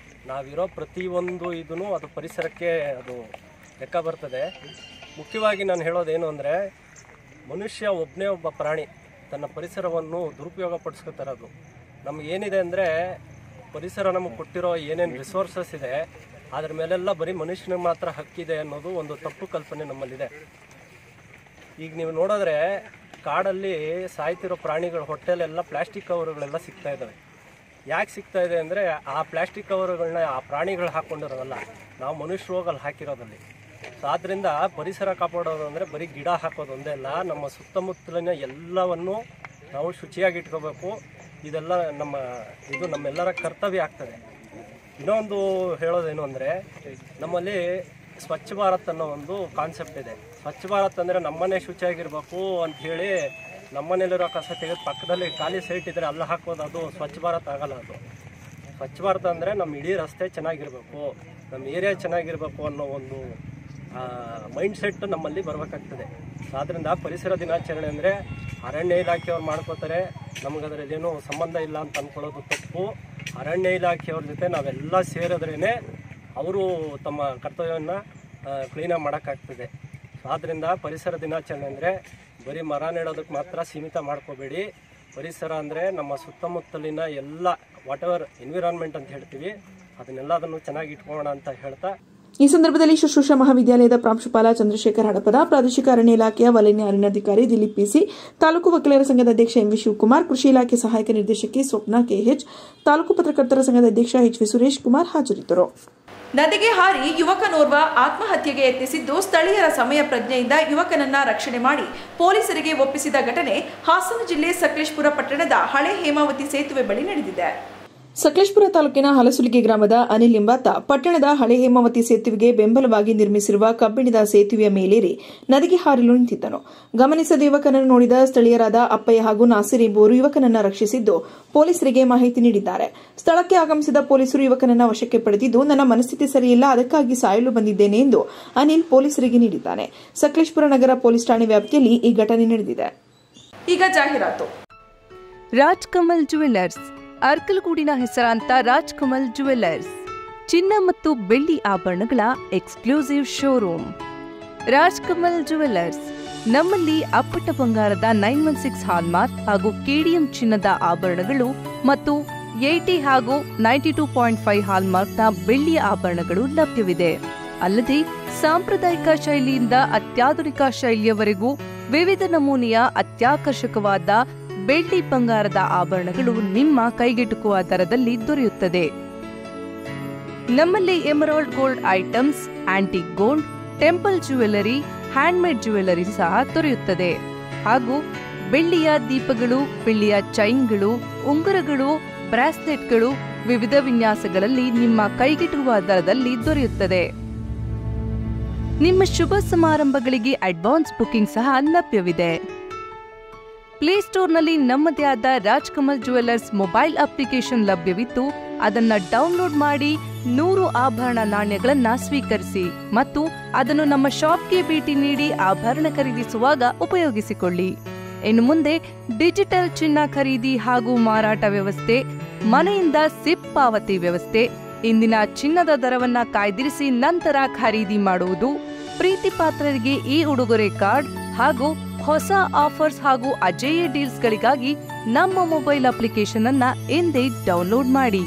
ನಾವಿರೋ ಪ್ರತಿಯೊಂದು ಇದೂ ಅದು ಪರಿಸರಕ್ಕೆ ಅದು ಲೆಕ್ಕ ಬರ್ತದೆ. ಮುಖ್ಯವಾಗಿ ನಾನು ಹೇಳೋದೇನು ಅಂದರೆ, ಮನುಷ್ಯ ಒಬ್ಬನೇ ಒಬ್ಬ ಪ್ರಾಣಿ ತನ್ನ ಪರಿಸರವನ್ನು ದುರುಪಯೋಗ ಪಡಿಸ್ಕೊತಾರದು. ನಮಗೇನಿದೆ ಅಂದರೆ ಪರಿಸರ ನಮಗೆ ಕೊಟ್ಟಿರೋ ಏನೇನು ರಿಸೋರ್ಸಸ್ ಇದೆ ಅದ್ರ ಮೇಲೆಲ್ಲ ಬರೀ ಮನುಷ್ಯನಿಗೆ ಮಾತ್ರ ಹಕ್ಕಿದೆ ಅನ್ನೋದು ಒಂದು ತಪ್ಪು ಕಲ್ಪನೆ ನಮ್ಮಲ್ಲಿದೆ. ಈಗ ನೀವು ನೋಡಿದ್ರೆ ಕಾಡಲ್ಲಿ ಸಾಯ್ತಿರೋ ಪ್ರಾಣಿಗಳ ಹೊಟ್ಟೆಲೆಲ್ಲ ಪ್ಲಾಸ್ಟಿಕ್ ಕವರ್ಗಳೆಲ್ಲ ಸಿಗ್ತಾ ಇದ್ದಾವೆ. ಯಾಕೆ ಸಿಗ್ತಾ ಇದೆ ಅಂದರೆ ಆ ಪ್ಲಾಸ್ಟಿಕ್ ಕವರ್ಗಳನ್ನ ಆ ಪ್ರಾಣಿಗಳು ಹಾಕ್ಕೊಂಡಿರೋದಲ್ಲ, ನಾವು ಮನುಷ್ಯರು ಹೋಗಲ್ಲಿ ಹಾಕಿರೋದಲ್ಲಿ. ಸೊ ಆದ್ದರಿಂದ ಪರಿಸರ ಕಾಪಾಡೋದು ಅಂದರೆ ಬರೀ ಗಿಡ ಹಾಕೋದು ಒಂದೇ ಅಲ್ಲ, ನಮ್ಮ ಸುತ್ತಮುತ್ತಲಿನ ಎಲ್ಲವನ್ನು ನಾವು ಶುಚಿಯಾಗಿ ಇಟ್ಕೋಬೇಕು. ಇದೆಲ್ಲ ನಮ್ಮೆಲ್ಲರ ಕರ್ತವ್ಯ ಆಗ್ತದೆ. ಇನ್ನೊಂದು ಹೇಳೋದೇನು ಅಂದರೆ, ನಮ್ಮಲ್ಲಿ ಸ್ವಚ್ಛ ಭಾರತ್ ಅನ್ನೋ ಒಂದು ಕಾನ್ಸೆಪ್ಟ್ ಇದೆ. ಸ್ವಚ್ಛ ಭಾರತ್ ಅಂದರೆ ನಮ್ಮನೆ ಶುಚಿಯಾಗಿರಬೇಕು ಅಂಥೇಳಿ ನಮ್ಮನೇಲಿರೋ ಕಸ ತೆಗೆದು ಪಕ್ಕದಲ್ಲಿ ಖಾಲಿ ಸೈಟ್ ಇದ್ದರೆ ಅಲ್ಲ ಹಾಕೋದು, ಅದು ಸ್ವಚ್ಛ ಭಾರತ್ ಆಗಲ್ಲ. ಅದು ಸ್ವಚ್ಛ ಭಾರತ್ ಅಂದರೆ ನಮ್ಮ ಇಡೀ ರಸ್ತೆ ಚೆನ್ನಾಗಿರಬೇಕು, ನಮ್ಮ ಏರಿಯಾ ಚೆನ್ನಾಗಿರಬೇಕು ಅನ್ನೋ ಒಂದು ಮೈಂಡ್ ಸೆಟ್ ನಮ್ಮಲ್ಲಿ ಬರಬೇಕಾಗ್ತದೆ. ಆದ್ದರಿಂದ ಪರಿಸರ ದಿನಾಚರಣೆ ಅಂದರೆ ಅರಣ್ಯ ಇಲಾಖೆಯವ್ರು ಮಾಡ್ಕೋತಾರೆ, ನಮಗದರಲ್ಲೇನೂ ಸಂಬಂಧ ಇಲ್ಲ ಅಂತ ಅಂದ್ಕೊಳ್ಳೋದು ತಪ್ಪು. ಅರಣ್ಯ ಇಲಾಖೆಯವ್ರ ಜೊತೆ ನಾವೆಲ್ಲ ಸೇರಿದ್ರೇ ಅವರು ತಮ್ಮ ಕರ್ತವ್ಯವನ್ನು ಕ್ಲೀನಾಗಿ ಮಾಡೋಕ್ಕಾಗ್ತದೆ. ಆದ್ದರಿಂದ ಪರಿಸರ ದಿನಾಚರಣೆ ಅಂದರೆ ಬರೀ ಮರ ನೆಡೋದಕ್ಕೆ ಮಾತ್ರ ಸೀಮಿತ ಮಾಡ್ಕೋಬೇಡಿ. ಪರಿಸರ ಅಂದರೆ ನಮ್ಮ ಸುತ್ತಮುತ್ತಲಿನ ಎಲ್ಲ ವಾಟ್ ಎವರ್ ಎನ್ವಿರಾನ್ಮೆಂಟ್ ಅಂತ ಹೇಳ್ತೀವಿ, ಅದನ್ನೆಲ್ಲದನ್ನು ಚೆನ್ನಾಗಿ ಇಟ್ಕೊಳ್ಳೋಣ ಅಂತ ಹೇಳ್ತಾ, ಈ ಸಂದರ್ಭದಲ್ಲಿ ಶುಶ್ರೂಷಾ ಮಹಾವಿದ್ಯಾಲಯದ ಪ್ರಾಂಶುಪಾಲ ಚಂದ್ರಶೇಖರ್ ಹಡಪದ, ಪ್ರಾದೇಶಿಕ ಅರಣ್ಯ ಇಲಾಖೆಯ ವಲಯ ಅರಣ್ಯಾಧಿಕಾರಿ ದಿಲೀಪ್ ಪಿಸಿ, ತಾಲೂಕು ವಕೀಲರ ಸಂಘದ ಅಧ್ಯಕ್ಷ ಎಂವಿ ಶಿವಕುಮಾರ್, ಕೃಷಿ ಇಲಾಖೆ ಸಹಾಯಕ ನಿರ್ದೇಶಕಿ ಸ್ವಪ್ನ ಕೆಎಚ್, ತಾಲೂಕು ಪತ್ರಕರ್ತರ ಸಂಘದ ಅಧ್ಯಕ್ಷ ಎಚ್ವಿ ಸುರೇಶ್ ಕುಮಾರ್ ಹಾಜರಿದ್ದರು. ನದಿಗೆ ಹಾರಿ ಯುವಕನೋರ್ವ ಆತ್ಮಹತ್ಯೆಗೆ ಯತ್ನಿಸಿದ್ದು, ಸ್ಥಳೀಯರ ಸಮಯ ಪ್ರಜ್ಞೆಯಿಂದ ಯುವಕನನ್ನ ರಕ್ಷಣೆ ಮಾಡಿ ಪೊಲೀಸರಿಗೆ ಒಪ್ಪಿಸಿದ ಘಟನೆ ಹಾಸನ ಜಿಲ್ಲೆ ಸಕಲೇಶಪುರ ಪಟ್ಟಣದ ಹಳೆ ಹೇಮಾವತಿ ಸೇತುವೆ ಬಳಿ ನಡೆದಿದೆ. ಸಕಲೇಶಪುರ ತಾಲೂಕಿನ ಹಲಸುಲಿಗೆ ಗ್ರಾಮದ ಅನಿಲ್ ಎಂಬಾತ ಪಟ್ಟಣದ ಹಳೆ ಹೇಮಾವತಿ ಸೇತುವೆಗೆ ಬೆಂಬಲವಾಗಿ ನಿರ್ಮಿಸಿರುವ ಕಬ್ಬಿಣದ ಸೇತುವೆಯ ಮೇಲೇರಿ ನದಿಗೆ ಹಾರಲು ನಿಂತಿದ್ದನು. ಗಮನಿಸದ ಯುವಕನನ್ನು ನೋಡಿದ ಸ್ಥಳೀಯರಾದ ಅಪ್ಪಯ್ಯ ಹಾಗೂ ನಾಸಿರ್ ಎಂಬುವರು ಯುವಕನನ್ನು ರಕ್ಷಿಸಿದ್ದು ಪೊಲೀಸರಿಗೆ ಮಾಹಿತಿ ನೀಡಿದ್ದಾರೆ. ಸ್ಥಳಕ್ಕೆ ಆಗಮಿಸಿದ ಪೊಲೀಸರು ಯುವಕನನ್ನು ವಶಕ್ಕೆ ಪಡೆದಿದ್ದು, ನನ್ನ ಮನಸ್ಥಿತಿ ಸರಿಯಿಲ್ಲ, ಅದಕ್ಕಾಗಿ ಸಾಯಲು ಬಂದಿದ್ದೇನೆ ಎಂದು ಅನಿಲ್ ಪೊಲೀಸರಿಗೆ ನೀಡಿದ್ದಾನೆ. ಸಕಲೇಶಪುರ ನಗರ ಪೊಲೀಸ್ ಠಾಣೆ ವ್ಯಾಪ್ತಿಯಲ್ಲಿ ಈ ಘಟನೆ ನಡೆದಿದೆ. ಈಗ ಜಾಹೀರಾತು. ರಾಜ್ಕಮಲ್ ಜುವೆಲ್ಲರ್ಸ್, ಅರ್ಕಲಗೂಡಿನ ಹೆಸರಾಂತ ರಾಜ್ಕಮಲ್ ಜುವೆಲ್ಲರ್ಸ್, ಚಿನ್ನ ಮತ್ತು ಬೆಳ್ಳಿ ಆಭರಣಗಳ ಎಕ್ಸ್ಕ್ಲೂಸಿವ್ ಶೋರೂಮ್. ರಾಜ್ಕಮಲ್ ಜುವೆಲ್ಲರ್ಸ್, ನಮ್ಮಲ್ಲಿ ಅಪ್ಪಟ ಬಂಗಾರದ 916 ಹಾಲ್ಮಾರ್ಕ್ ಹಾಗೂ ಕೆಡಿಎಂ ಚಿನ್ನದ ಆಭರಣಗಳು ಮತ್ತು 80 ಹಾಗೂ 92.5 ಹಾಲ್ಮಾರ್ಕ್ನ ಬೆಳ್ಳಿಯ ಆಭರಣಗಳು ಲಭ್ಯವಿದೆ. ಅಲ್ಲದೆ ಸಾಂಪ್ರದಾಯಿಕ ಶೈಲಿಯಿಂದ ಅತ್ಯಾಧುನಿಕ ಶೈಲಿಯವರೆಗೂ ವಿವಿಧ ನಮೂನೆಯ ಅತ್ಯಾಕರ್ಷಕವಾದ ಬೆಳ್ಳಿ ಬಂಗಾರದ ಆಭರಣಗಳು ನಿಮ್ಮ ಕೈಗೆಟುಕುವ ದರದಲ್ಲಿ ದೊರೆಯುತ್ತದೆ. ನಮ್ಮಲ್ಲಿ emerald gold items, antique gold, temple jewellery, handmade jewellery ಸಹ ದೊರೆಯುತ್ತದೆ. ಹಾಗೂ ಬೆಳ್ಳಿಯ ದೀಪಗಳು, ಬೆಳ್ಳಿಯ ಚೈನ್ಗಳು, ಉಂಗುರಗಳು, ಬ್ರಾಸ್ಲೆಟ್ಗಳು ವಿವಿಧ ವಿನ್ಯಾಸಗಳಲ್ಲಿ ನಿಮ್ಮ ಕೈಗೆಟುಕುವ ದರದಲ್ಲಿ ದೊರೆಯುತ್ತದೆ. ನಿಮ್ಮ ಶುಭ ಸಮಾರಂಭಗಳಿಗೆ ಅಡ್ವಾನ್ಸ್ ಬುಕಿಂಗ್ ಸಹ ಲಭ್ಯವಿದೆ. ಪ್ಲೇಸ್ಟೋರ್ನಲ್ಲಿ ನಮ್ಮದೇ ಆದ ರಾಜ್ಕಮಲ್ ಜುವೆಲ್ಲರ್ಸ್ ಮೊಬೈಲ್ ಅಪ್ಲಿಕೇಶನ್ ಲಭ್ಯವಿದ್ದು, ಅದನ್ನ ಡೌನ್ಲೋಡ್ ಮಾಡಿ 100 ಆಭರಣ ನಾಣ್ಯಗಳನ್ನು ಸ್ವೀಕರಿಸಿ ಮತ್ತು ಅದನ್ನು ನಮ್ಮ ಶಾಪ್ಗೆ ಭೇಟಿ ನೀಡಿ ಆಭರಣ ಖರೀದಿಸುವಾಗ ಉಪಯೋಗಿಸಿಕೊಳ್ಳಿ. ಇನ್ನು ಮುಂದೆ ಡಿಜಿಟಲ್ ಚಿನ್ನ ಖರೀದಿ ಹಾಗೂ ಮಾರಾಟ ವ್ಯವಸ್ಥೆ, ಮನೆಯಿಂದ ಸಿಪ್ ಪಾವತಿ ವ್ಯವಸ್ಥೆ, ಇಂದಿನ ಚಿನ್ನದ ದರವನ್ನ ಕಾಯ್ದಿರಿಸಿ ನಂತರ ಖರೀದಿ ಮಾಡುವುದು, ಪ್ರೀತಿ ಪಾತ್ರರಿಗೆ ಈ ಉಡುಗೊರೆ ಕಾರ್ಡ್ ಹಾಗೂ ಹೊಸ ಆಫರ್ಸ್ ಹಾಗೂ ಅಜೇಯ ಡೀಲ್ಸ್ಗಳಿಗಾಗಿ ನಮ್ಮ ಮೊಬೈಲ್ ಅಪ್ಲಿಕೇಶನ್ ಅನ್ನ ಎಂದೇ ಡೌನ್ಲೋಡ್ ಮಾಡಿ.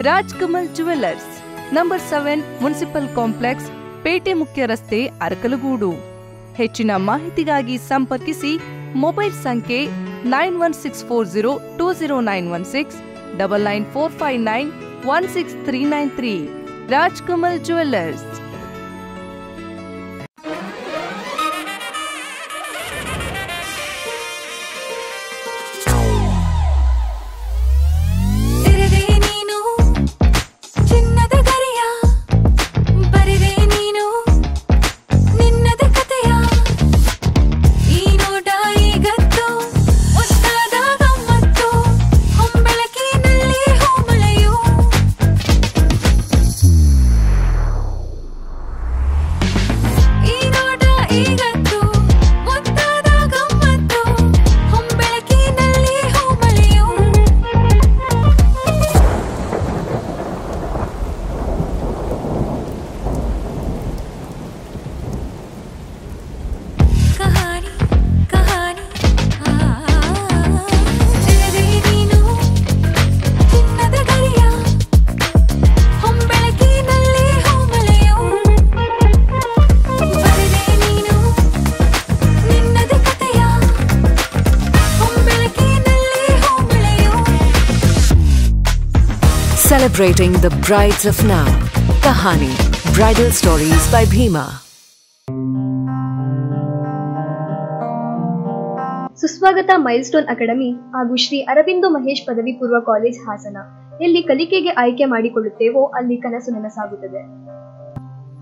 Rajkamal jewellers, number 7, municipal complex, ಪೇಟೆ ಮುಖ್ಯ ರಸ್ತೆ, ಅರಕಲಗೂಡು. ಹೆಚ್ಚಿನ ಮಾಹಿತಿಗಾಗಿ ಸಂಪರ್ಕಿಸಿ ಮೊಬೈಲ್ ಸಂಖ್ಯೆ 9164020916 9945916393. Rajkamal jewellers. Celebrating the brides of now. Kahani Bridal Stories by Bhima. ಸುಸ್ವಾಗತ ಮೈಲ್ಸ್ಟೋನ್ ಅಕಾಡೆಮಿ ಹಾಗೂ ಶ್ರೀ ಅರವಿಂದೋ ಮಹೇಶ್ ಪದವಿ ಪೂರ್ವ ಕಾಲೇಜ್ ಹಾಸನ. ಎಲ್ಲಿ ಕಲಿಕೆಗೆ ಆಯ್ಕೆ ಮಾಡಿಕೊಳ್ಳುತ್ತೇವೋ ಅಲ್ಲಿ ಕನಸು ನನಸಾಗುತ್ತದೆ.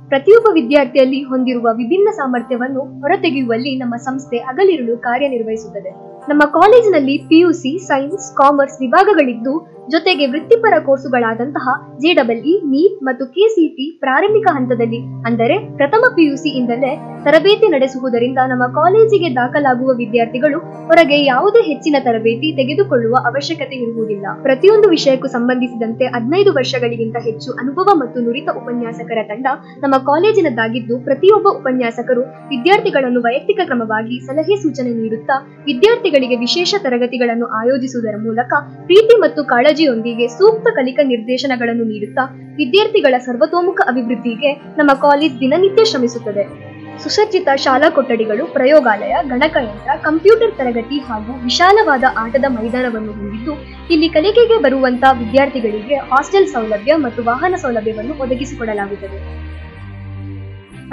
ಪ್ರತಿಯೊಬ್ಬ ವಿದ್ಯಾರ್ಥಿಯಲ್ಲಿ ಹೊಂದಿರುವ ವಿಭಿನ್ನ ಸಾಮರ್ಥ್ಯವನ್ನು ಹೊರತೆಗೆಯುವಲ್ಲಿ ನಮ್ಮ ಸಂಸ್ಥೆ ಹಗಲಿರುಳು ಕಾರ್ಯನಿರ್ವಹಿಸುತ್ತದೆ. ನಮ್ಮ ಕಾಲೇಜಿನಲ್ಲಿ PUC, ಸೈನ್ಸ್, ಕಾಮರ್ಸ್ ವಿಭಾಗಗಳಿದ್ದು ಜೊತೆಗೆ ವೃತ್ತಿಪರ ಕೋರ್ಸುಗಳಾದಂತಹ JEE, ನೀಟ್ ಮತ್ತು KCT ಪ್ರಾರಂಭಿಕ ಹಂತದಲ್ಲಿ ಅಂದರೆ ಪ್ರಥಮ PUC ಇಂದಲೇ ತರಬೇತಿ ನಡೆಸುವುದರಿಂದ ನಮ್ಮ ಕಾಲೇಜಿಗೆ ದಾಖಲಾಗುವ ವಿದ್ಯಾರ್ಥಿಗಳು ಹೊರಗೆ ಯಾವುದೇ ಹೆಚ್ಚಿನ ತರಬೇತಿ ತೆಗೆದುಕೊಳ್ಳುವ ಅವಶ್ಯಕತೆ ಇರುವುದಿಲ್ಲ. ಪ್ರತಿಯೊಂದು ವಿಷಯಕ್ಕೂ ಸಂಬಂಧಿಸಿದಂತೆ 15 ವರ್ಷಗಳಿಗಿಂತ ಹೆಚ್ಚು ಅನುಭವ ಮತ್ತು ನುರಿತ ಉಪನ್ಯಾಸಕರ ತಂಡ ನಮ್ಮ ಕಾಲೇಜಿನದ್ದಾಗಿದ್ದು ಪ್ರತಿಯೊಬ್ಬ ಉಪನ್ಯಾಸಕರು ವಿದ್ಯಾರ್ಥಿಗಳನ್ನು ವೈಯಕ್ತಿಕ ಕ್ರಮವಾಗಿ ಸಲಹೆ ಸೂಚನೆ ನೀಡುತ್ತಾ ವಿದ್ಯಾರ್ಥಿಗಳಿಗೆ ವಿಶೇಷ ತರಗತಿಗಳನ್ನು ಆಯೋಜಿಸುವುದರ ಮೂಲಕ ಪ್ರೀತಿ ಮತ್ತು ಕಾಳಜಿಯೊಂದಿಗೆ ಸೂಕ್ತ ಕಲಿಕಾ ನಿರ್ದೇಶನಗಳನ್ನು ನೀಡುತ್ತಾ ವಿದ್ಯಾರ್ಥಿಗಳ ಸರ್ವತೋಮುಖ ಅಭಿವೃದ್ಧಿಗೆ ನಮ್ಮ ಕಾಲೇಜ್ ದಿನನಿತ್ಯ ಶ್ರಮಿಸುತ್ತದೆ. ಸುಸಜ್ಜಿತ ಶಾಲಾ ಕೊಠಡಿಗಳು, ಪ್ರಯೋಗಾಲಯ, ಗಣಕಯಂತ್ರ, ಕಂಪ್ಯೂಟರ್ ತರಗತಿ ಹಾಗೂ ವಿಶಾಲವಾದ ಆಟದ ಮೈದಾನವನ್ನು ಹೊಂದಿದ್ದು ಇಲ್ಲಿ ಕಲಿಕೆಗೆ ಬರುವಂತಹ ವಿದ್ಯಾರ್ಥಿಗಳಿಗೆ ಹಾಸ್ಟೆಲ್ ಸೌಲಭ್ಯ ಮತ್ತು ವಾಹನ ಸೌಲಭ್ಯವನ್ನು ಒದಗಿಸಿಕೊಡಲಾಗುತ್ತದೆ.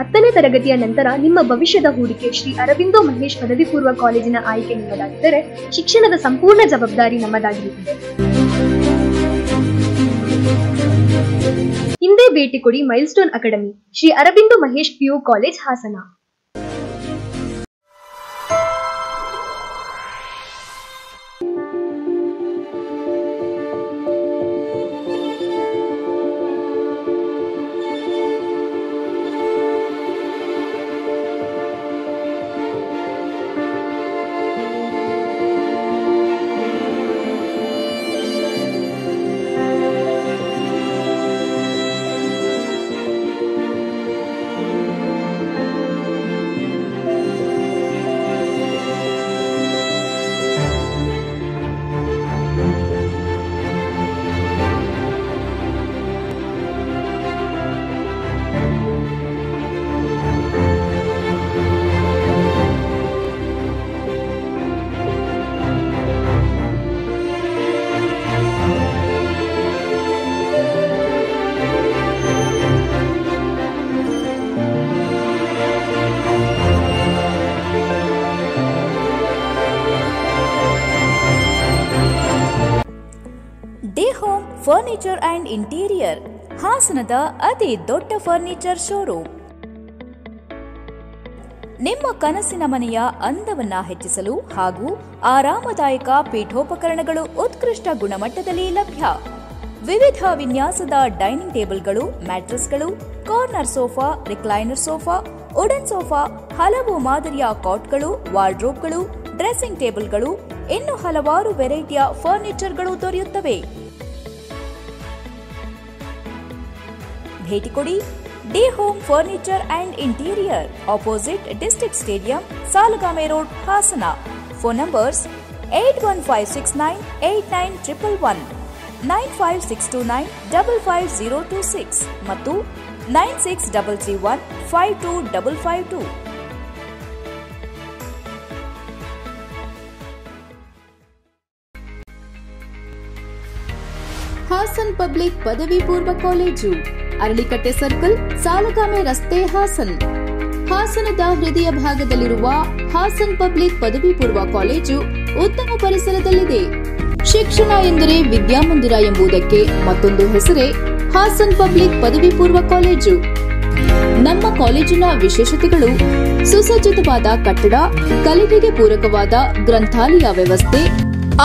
10ನೇ ತರಗತಿಯ ನಂತರ ನಿಮ್ಮ ಭವಿಷ್ಯದ ಹೂಡಿಕೆ ಶ್ರೀ ಅರವಿಂದೋ ಮಹೇಶ್ ಪದವಿ ಪೂರ್ವ ಕಾಲೇಜಿನ ಆಯ್ಕೆ ನಿಮ್ಮದಾಗಿದ್ದರೆ ಶಿಕ್ಷಣದ ಸಂಪೂರ್ಣ ಜವಾಬ್ದಾರಿ ನಮ್ಮದಾಗಿರುತ್ತದೆ. ಹಿಂದೆ ಭೇಟಿ ಕೊಡಿ milestone academy, Shri Aurobindo Mahesh PU college, Hassan. Furniture and interior, ಹಾಸನದ ಅತಿ ದೊಡ್ಡ ಫರ್ನಿಚರ್ ಶೋರೂಮ್. ನಿಮ್ಮ ಕನಸಿನ ಮನೆಯ ಅಂದವನ್ನ ಹೆಚ್ಚಿಸಲು ಹಾಗೂ ಆರಾಮದಾಯಕ ಪೀಠೋಪಕರಣಗಳು ಉತ್ಕೃಷ್ಟ ಗುಣಮಟ್ಟದಲ್ಲಿ ಲಭ್ಯ. ವಿವಿಧ ವಿನ್ಯಾಸದ ಡೈನಿಂಗ್ ಟೇಬಲ್ಗಳು, ಮ್ಯಾಟ್ರೆಸ್ಗಳು, corner sofa, recliner sofa, wooden sofa, ಹಲವು ಮಾದರಿಯ ಕಾಟ್ಗಳು, ವಾರ್ಡ್ರೋಬ್ಗಳು, ಡ್ರೆಸ್ಸಿಂಗ್ ಟೇಬಲ್ಗಳು, ಇನ್ನು ಹಲವಾರು ವೆರೈಟಿಯ ಫರ್ನಿಚರ್ಗಳು ದೊರೆಯುತ್ತವೆ. ಭೇಟಿ ಕೊಡಿ D home furniture and interior, opposite district stadium, Salagame road, Hassan. Phone numbers 8156989111, 9562955026 ಮತ್ತು 9633152552. ಹಾಸನ್ ಪಬ್ಲಿಕ್ ಪದವಿ ಪೂರ್ವ ಕಾಲೇಜು, ಅರಳಿಕಟ್ಟೆ ಸರ್ಕಲ್, ಸಾಲಗಾಮೆ ರಸ್ತೆ, ಹಾಸನ್. ಹಾಸನದ ಹೃದಯ ಭಾಗದಲ್ಲಿರುವ ಹಾಸನ್ ಪಬ್ಲಿಕ್ ಪದವಿ ಪೂರ್ವ ಕಾಲೇಜು ಉತ್ತಮ ಪರಿಸರದಲ್ಲಿದೆ. ಶಿಕ್ಷಣ ಎಂದರೆ ವಿದ್ಯಾಮಂದಿರ ಎಂಬುದಕ್ಕೆ ಮತ್ತೊಂದು ಹೆಸರೇ ಹಾಸನ್ ಪಬ್ಲಿಕ್ ಪದವಿ ಪೂರ್ವ ಕಾಲೇಜು. ನಮ್ಮ ಕಾಲೇಜಿನ ವಿಶೇಷತೆಗಳು: ಸುಸಜ್ಜಿತವಾದ ಕಟ್ಟಡ, ಕಲಿಕೆಗೆ ಪೂರಕವಾದ ಗ್ರಂಥಾಲಯ ವ್ಯವಸ್ಥೆ,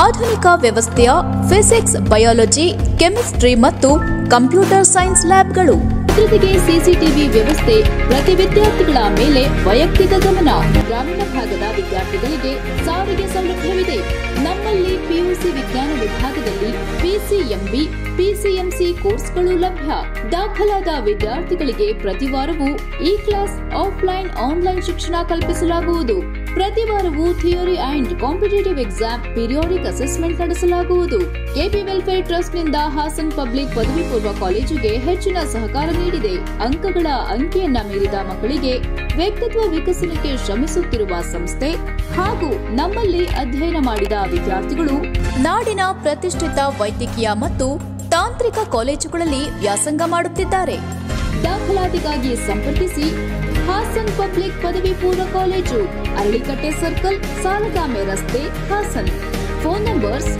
ಆಧುನಿಕ ವ್ಯವಸ್ಥೆಯ ಫಿಸಿಕ್ಸ್, ಬಯಾಲಜಿ, ಕೆಮಿಸ್ಟ್ರಿ ಮತ್ತು ಕಂಪ್ಯೂಟರ್ ಸೈನ್ಸ್ ಲ್ಯಾಬ್ಗಳು, ಜೊತೆಗೆ ಸಿಸಿಟಿವಿ ವ್ಯವಸ್ಥೆ, ಪ್ರತಿ ವಿದ್ಯಾರ್ಥಿಗಳ ಮೇಲೆ ವೈಯಕ್ತಿಕ ಗಮನ. ಗ್ರಾಮೀಣ ಭಾಗದ ವಿದ್ಯಾರ್ಥಿಗಳಿಗೆ ಸಾರಿಗೆ ಸೌಲಭ್ಯವಿದೆ. ನಮ್ಮಲ್ಲಿ PUC ವಿಜ್ಞಾನ ವಿಭಾಗದಲ್ಲಿ PCMB, PCMC ಕೋರ್ಸ್ಗಳು ಲಭ್ಯ. ದಾಖಲಾದ ವಿದ್ಯಾರ್ಥಿಗಳಿಗೆ ಪ್ರತಿ ವಾರವೂ ಇ ಕ್ಲಾಸ್, ಆಫ್ಲೈನ್, ಆನ್ಲೈನ್ ಶಿಕ್ಷಣ ಕಲ್ಪಿಸಲಾಗುವುದು. ಪ್ರತಿ ವಾರವೂ theory and competitive exam, periodic assessment ನಡೆಸಲಾಗುವುದು. ಕೆಪಿ ವೆಲ್ಫೇರ್ ಟ್ರಸ್ಟ್ನಿಂದ ಹಾಸನ್ ಪಬ್ಲಿಕ್ ಪದವಿ ಪೂರ್ವ ಕಾಲೇಜಿಗೆ ಹೆಚ್ಚಿನ ಸಹಕಾರ ನೀಡಿದೆ. ಅಂಕಗಳ ಅಂಕಿಯನ್ನ ಮೀರಿದ ಮಕ್ಕಳಿಗೆ ವ್ಯಕ್ತಿತ್ವ ವಿಕಸನಕ್ಕೆ ಶ್ರಮಿಸುತ್ತಿರುವ ಸಂಸ್ಥೆ ಹಾಗೂ ನಮ್ಮಲ್ಲಿ ಅಧ್ಯಯನ ಮಾಡಿದ ವಿದ್ಯಾರ್ಥಿಗಳು ನಾಡಿನ ಪ್ರತಿಷ್ಠಿತ ವೈದ್ಯಕೀಯ ಮತ್ತು ತಾಂತ್ರಿಕ ಕಾಲೇಜುಗಳಲ್ಲಿ ವ್ಯಾಸಂಗ ಮಾಡುತ್ತಿದ್ದಾರೆ. ದಾಖಲಾತಿಗಾಗಿ ಸಂಪರ್ಕಿಸಿ ಹಾಸನ್ ಪಬ್ಲಿಕ್ ಪದವಿ ಪೂರ್ವ ಕಾಲೇಜು, ಅರಳಿಕಟ್ಟೆ ಸರ್ಕಲ್, ಸಾಲಗಾಮೆ ರಸ್ತೆ, ಹಾಸನ್. ಫೋನ್ ನಂಬರ್ಸ್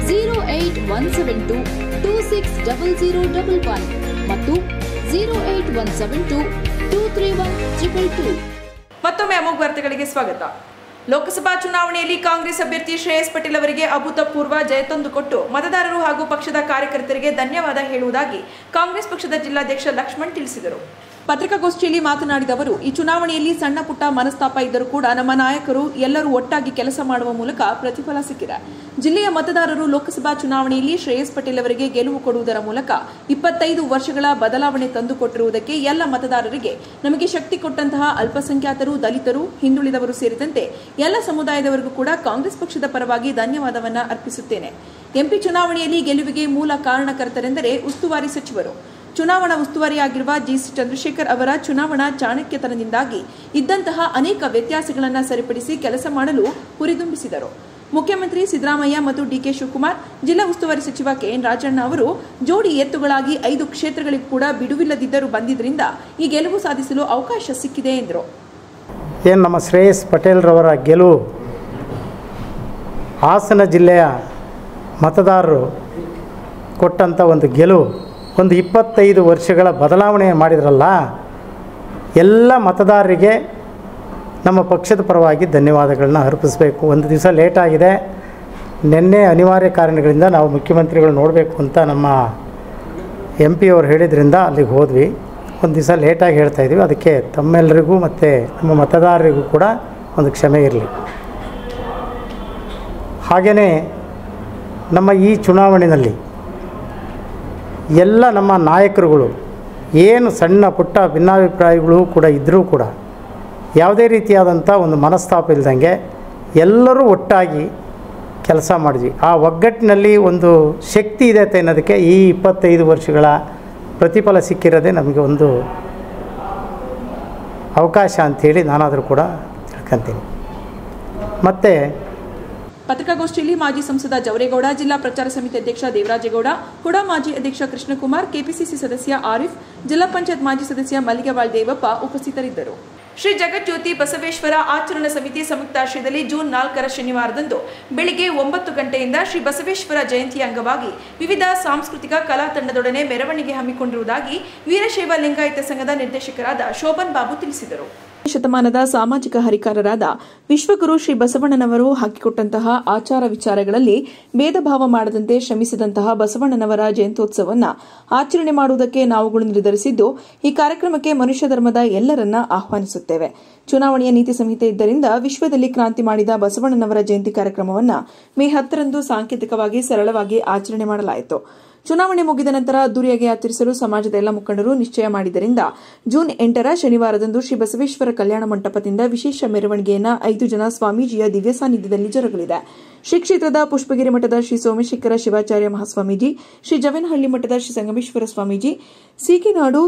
08172260011 ಮತ್ತು 08172 23122. ಮತ್ತೊಮ್ಮೆ ಅಮೋಘ ವಾರ್ತೆಗಳಿಗೆ ಸ್ವಾಗತ. ಲೋಕಸಭಾ ಚುನಾವಣೆಯಲ್ಲಿ ಕಾಂಗ್ರೆಸ್ ಅಭ್ಯರ್ಥಿ ಶ್ರೇಯಸ್ ಪಟೇಲ್ ಅವರಿಗೆ ಅಭೂತಪೂರ್ವ ಜಯ ತಂದುಕೊಟ್ಟು ಮತದಾರರು ಹಾಗೂ ಪಕ್ಷದ ಕಾರ್ಯಕರ್ತರಿಗೆ ಧನ್ಯವಾದ ಹೇಳುವುದಾಗಿ ಕಾಂಗ್ರೆಸ್ ಪಕ್ಷದ ಜಿಲ್ಲಾಧ್ಯಕ್ಷ ಲಕ್ಷ್ಮಣ್ ತಿಳಿಸಿದರು. ಪತ್ರಿಕಾಗೋಷ್ಠಿಯಲ್ಲಿ ಮಾತನಾಡಿದ ಅವರು, ಈ ಚುನಾವಣೆಯಲ್ಲಿ ಸಣ್ಣ ಪುಟ್ಟ ಮನಸ್ತಾಪ ಇದ್ದರೂ ಕೂಡ ನಮ್ಮ ನಾಯಕರು ಎಲ್ಲರೂ ಒಟ್ಟಾಗಿ ಕೆಲಸ ಮಾಡುವ ಮೂಲಕ ಪ್ರತಿಫಲ ಸಿಕ್ಕಿದೆ. ಜಿಲ್ಲೆಯ ಮತದಾರರು ಲೋಕಸಭಾ ಚುನಾವಣೆಯಲ್ಲಿ ಶ್ರೇಯಸ್ ಪಟೇಲ್ ಅವರಿಗೆ ಗೆಲುವು ಕೊಡುವುದರ ಮೂಲಕ 25 ವರ್ಷಗಳ ಬದಲಾವಣೆ ತಂದುಕೊಟ್ಟಿರುವುದಕ್ಕೆ ಎಲ್ಲ ಮತದಾರರಿಗೆ ನಮಗೆ ಶಕ್ತಿ ಕೊಟ್ಟಂತಹ ಅಲ್ಪಸಂಖ್ಯಾತರು, ದಲಿತರು, ಹಿಂದುಳಿದವರು ಸೇರಿದಂತೆ ಎಲ್ಲ ಸಮುದಾಯದವರಿಗೂ ಕೂಡ ಕಾಂಗ್ರೆಸ್ ಪಕ್ಷದ ಪರವಾಗಿ ಧನ್ಯವಾದವನ್ನು ಅರ್ಪಿಸುತ್ತೇನೆ. ಎಂಪಿ ಚುನಾವಣೆಯಲ್ಲಿ ಗೆಲುವಿಗೆ ಮೂಲ ಕಾರಣಕರ್ತರೆಂದರೆ ಉಸ್ತುವಾರಿ ಸಚಿವರು. ಚುನಾವಣಾ ಉಸ್ತುವಾರಿಯಾಗಿರುವ ಜಿಸಿ ಚಂದ್ರಶೇಖರ್ ಅವರ ಚುನಾವಣಾ ಚಾಣಕ್ಯತನದಿಂದಾಗಿ ಇದ್ದಂತಹ ಅನೇಕ ವ್ಯತ್ಯಾಸಗಳನ್ನು ಸರಿಪಡಿಸಿ ಕೆಲಸ ಮಾಡಲು ಹುರಿದುಂಬಿಸಿದರು. ಮುಖ್ಯಮಂತ್ರಿ ಸಿದ್ದರಾಮಯ್ಯ ಮತ್ತು ಡಿಕೆ ಶಿವಕುಮಾರ್, ಜಿಲ್ಲಾ ಉಸ್ತುವಾರಿ ಸಚಿವ ಕೆಎನ್ ರಾಜಣ್ಣ ಅವರು ಜೋಡಿ ಎತ್ತುಗಳಾಗಿ 5 ಕ್ಷೇತ್ರಗಳಿಗೂ ಕೂಡ ಬಿಡುವಿಲ್ಲದಿದ್ದರೂ ಬಂದಿದ್ದರಿಂದ ಈ ಗೆಲುವು ಸಾಧಿಸಲು ಅವಕಾಶ ಸಿಕ್ಕಿದೆ ಎಂದರು. ಏನು ನಮ್ಮ ಶ್ರೇಯಸ್ ಪಟೇಲ್ರವರ ಗೆಲುವು ಹಾಸನ ಜಿಲ್ಲೆಯ ಮತದಾರರು ಕೊಟ್ಟಂಥ ಒಂದು ಗೆಲುವು, ಒಂದು 25 ವರ್ಷಗಳ ಬದಲಾವಣೆ ಮಾಡಿದ್ರಲ್ಲ, ಎಲ್ಲ ಮತದಾರರಿಗೆ ನಮ್ಮ ಪಕ್ಷದ ಪರವಾಗಿ ಧನ್ಯವಾದಗಳನ್ನ ಅರ್ಪಿಸಬೇಕು. ಒಂದು ದಿವಸ ಲೇಟಾಗಿದೆ, ನಿನ್ನೆ ಅನಿವಾರ್ಯ ಕಾರಣಗಳಿಂದ ನಾವು ಮುಖ್ಯಮಂತ್ರಿಗಳು ನೋಡಬೇಕು ಅಂತ ನಮ್ಮ MP ಅವರು ಹೇಳಿದ್ರಿಂದ ಅಲ್ಲಿಗೆ ಹೋದ್ವಿ. ಒಂದು ದಿವಸ ಲೇಟಾಗಿ ಹೇಳ್ತಾಯಿದ್ವಿ. ಅದಕ್ಕೆ ತಮ್ಮೆಲ್ಲರಿಗೂ ಮತ್ತು ನಮ್ಮ ಮತದಾರರಿಗೂ ಕೂಡ ಒಂದು ಕ್ಷಮೆ ಇರಲಿ. ಹಾಗೆಯೇ ನಮ್ಮ ಈ ಚುನಾವಣೆಯಲ್ಲಿ ಎಲ್ಲ ನಮ್ಮ ನಾಯಕರುಗಳು ಏನು ಸಣ್ಣ ಪುಟ್ಟ ಭಿನ್ನಾಭಿಪ್ರಾಯಗಳು ಕೂಡ ಇದ್ದರೂ ಕೂಡ ಯಾವುದೇ ರೀತಿಯಾದಂಥ ಒಂದು ಮನಸ್ತಾಪ ಇಲ್ದಂಗೆ ಎಲ್ಲರೂ ಒಟ್ಟಾಗಿ ಕೆಲಸ ಮಾಡಿದ್ವಿ. ಆ ಒಗ್ಗಟ್ಟಿನಲ್ಲಿ ಒಂದು ಶಕ್ತಿ ಇದೆ ಅಂತ ಅನ್ನೋದಕ್ಕೆ ಈ 25 ವರ್ಷಗಳ ಪ್ರತಿಫಲ ಸಿಕ್ಕಿರೋದೇ ನಮಗೆ ಒಂದು ಅವಕಾಶ ಅಂಥೇಳಿ ನಾನಾದರೂ ಕೂಡ ತಿಳ್ಕೊತೀನಿ. ಮತ್ತು ಪತ್ರಿಕಾಗೋಷ್ಠಿಯಲ್ಲಿ ಮಾಜಿ ಸಂಸದ ಜವರೇಗೌಡ, ಜಿಲ್ಲಾ ಪ್ರಚಾರ ಸಮಿತಿ ಅಧ್ಯಕ್ಷ ದೇವರಾಜೇಗೌಡ, ಹುಡಾ ಮಾಜಿ ಅಧ್ಯಕ್ಷ ಕೃಷ್ಣಕುಮಾರ್, ಕೆಪಿಸಿಸಿ ಸದಸ್ಯ ಆರಿಫ್, ಜಿಲ್ಲಾ ಪಂಚಾಯತ್ ಮಾಜಿ ಸದಸ್ಯ ಮಲ್ಲಿಗೆವಾಳ್ ದೇವಪ್ಪ ಉಪಸ್ಥಿತರಿದ್ದರು. ಶ್ರೀ ಜಗಜ್ಯೋತಿ ಬಸವೇಶ್ವರ ಆಚರಣಾ ಸಮಿತಿ ಸಂಯುಕ್ತಾಶ್ರಯದಲ್ಲಿ ಜೂನ್ 4ರ ಶನಿವಾರದಂದು ಬೆಳಿಗ್ಗೆ 9 ಗಂಟೆಯಿಂದ ಶ್ರೀ ಬಸವೇಶ್ವರ ಜಯಂತಿ ಅಂಗವಾಗಿ ವಿವಿಧ ಸಾಂಸ್ಕೃತಿಕ ಕಲಾ ತಂಡದೊಡನೆ ಮೆರವಣಿಗೆ ಹಮ್ಮಿಕೊಂಡಿರುವುದಾಗಿ ವೀರಶೈವ ಲಿಂಗಾಯತ ಸಂಘದ ನಿರ್ದೇಶಕರಾದ ಶೋಭನ್ ಬಾಬು ತಿಳಿಸಿದರು. ಶತಮಾನದ ಸಾಮಾಜಿಕ ಹರಿಕಾರರಾದ ವಿಶ್ವಗುರು ಶ್ರೀ ಬಸವಣ್ಣನವರು ಹಾಕಿಕೊಟ್ಟಂತಹ ಆಚಾರ ವಿಚಾರಗಳಲ್ಲಿ ಭೇದ ಭಾವ ಮಾಡದಂತೆ ಶ್ರಮಿಸಿದಂತಹ ಬಸವಣ್ಣನವರ ಜಯಂತ್ಯೋತ್ಸವವನ್ನು ಆಚರಣೆ ಮಾಡುವುದಕ್ಕೆ ನಾವುಗಳು ನಿರ್ಧರಿಸಿದ್ದು, ಈ ಕಾರ್ಯಕ್ರಮಕ್ಕೆ ಮನುಷ್ಯ ಧರ್ಮದ ಎಲ್ಲರನ್ನ ಆಹ್ವಾನಿಸುತ್ತೇವೆ. ಚುನಾವಣೆಯ ನೀತಿ ಸಂಹಿತೆ ಇದ್ದರಿಂದ ವಿಶ್ವದಲ್ಲಿ ಕ್ರಾಂತಿ ಮಾಡಿದ ಬಸವಣ್ಣನವರ ಜಯಂತಿ ಕಾರ್ಯಕ್ರಮವನ್ನು ಮೇ 10ರಂದು ಸಾಂಕೇತಿಕವಾಗಿ ಸರಳವಾಗಿ ಆಚರಣೆ ಮಾಡಲಾಯಿತು. ಚುನಾವಣೆ ಮುಗಿದ ನಂತರ ಅದ್ದೂರಿಯಾಗಿ ಆಚರಿಸಲು ಸಮಾಜದ ಎಲ್ಲ ಮುಖಂಡರು ನಿಶ್ಚಯ ಮಾಡಿದ್ದರಿಂದ ಜೂನ್ 8ರ ಶನಿವಾರದಂದು ಶ್ರೀ ಬಸವೇಶ್ವರ ಕಲ್ಯಾಣ ಮಂಟಪದಿಂದ ವಿಶೇಷ ಮೆರವಣಿಗೆಯನ್ನು 5 ಜನ ಸ್ವಾಮೀಜಿಯ ದಿವ್ಯ ಸಾನ್ನಿಧ್ಯದಲ್ಲಿ ಜರುಗಲಿದೆ. ಶ್ರೀ ಕ್ಷೇತ್ರದ ಪುಷ್ಪಗಿರಿ ಮಠದ ಶ್ರೀ ಸೋಮೇಶ್ವರ ಶಿವಾಚಾರ್ಯ ಮಹಾಸ್ವಾಮೀಜಿ, ಶ್ರೀ ಜವನಹಳ್ಳಿ ಮಠದ ಶ್ರೀ ಸಂಗಮೇಶ್ವರ ಸ್ವಾಮೀಜಿ, ಸೀಕಿನಾಡು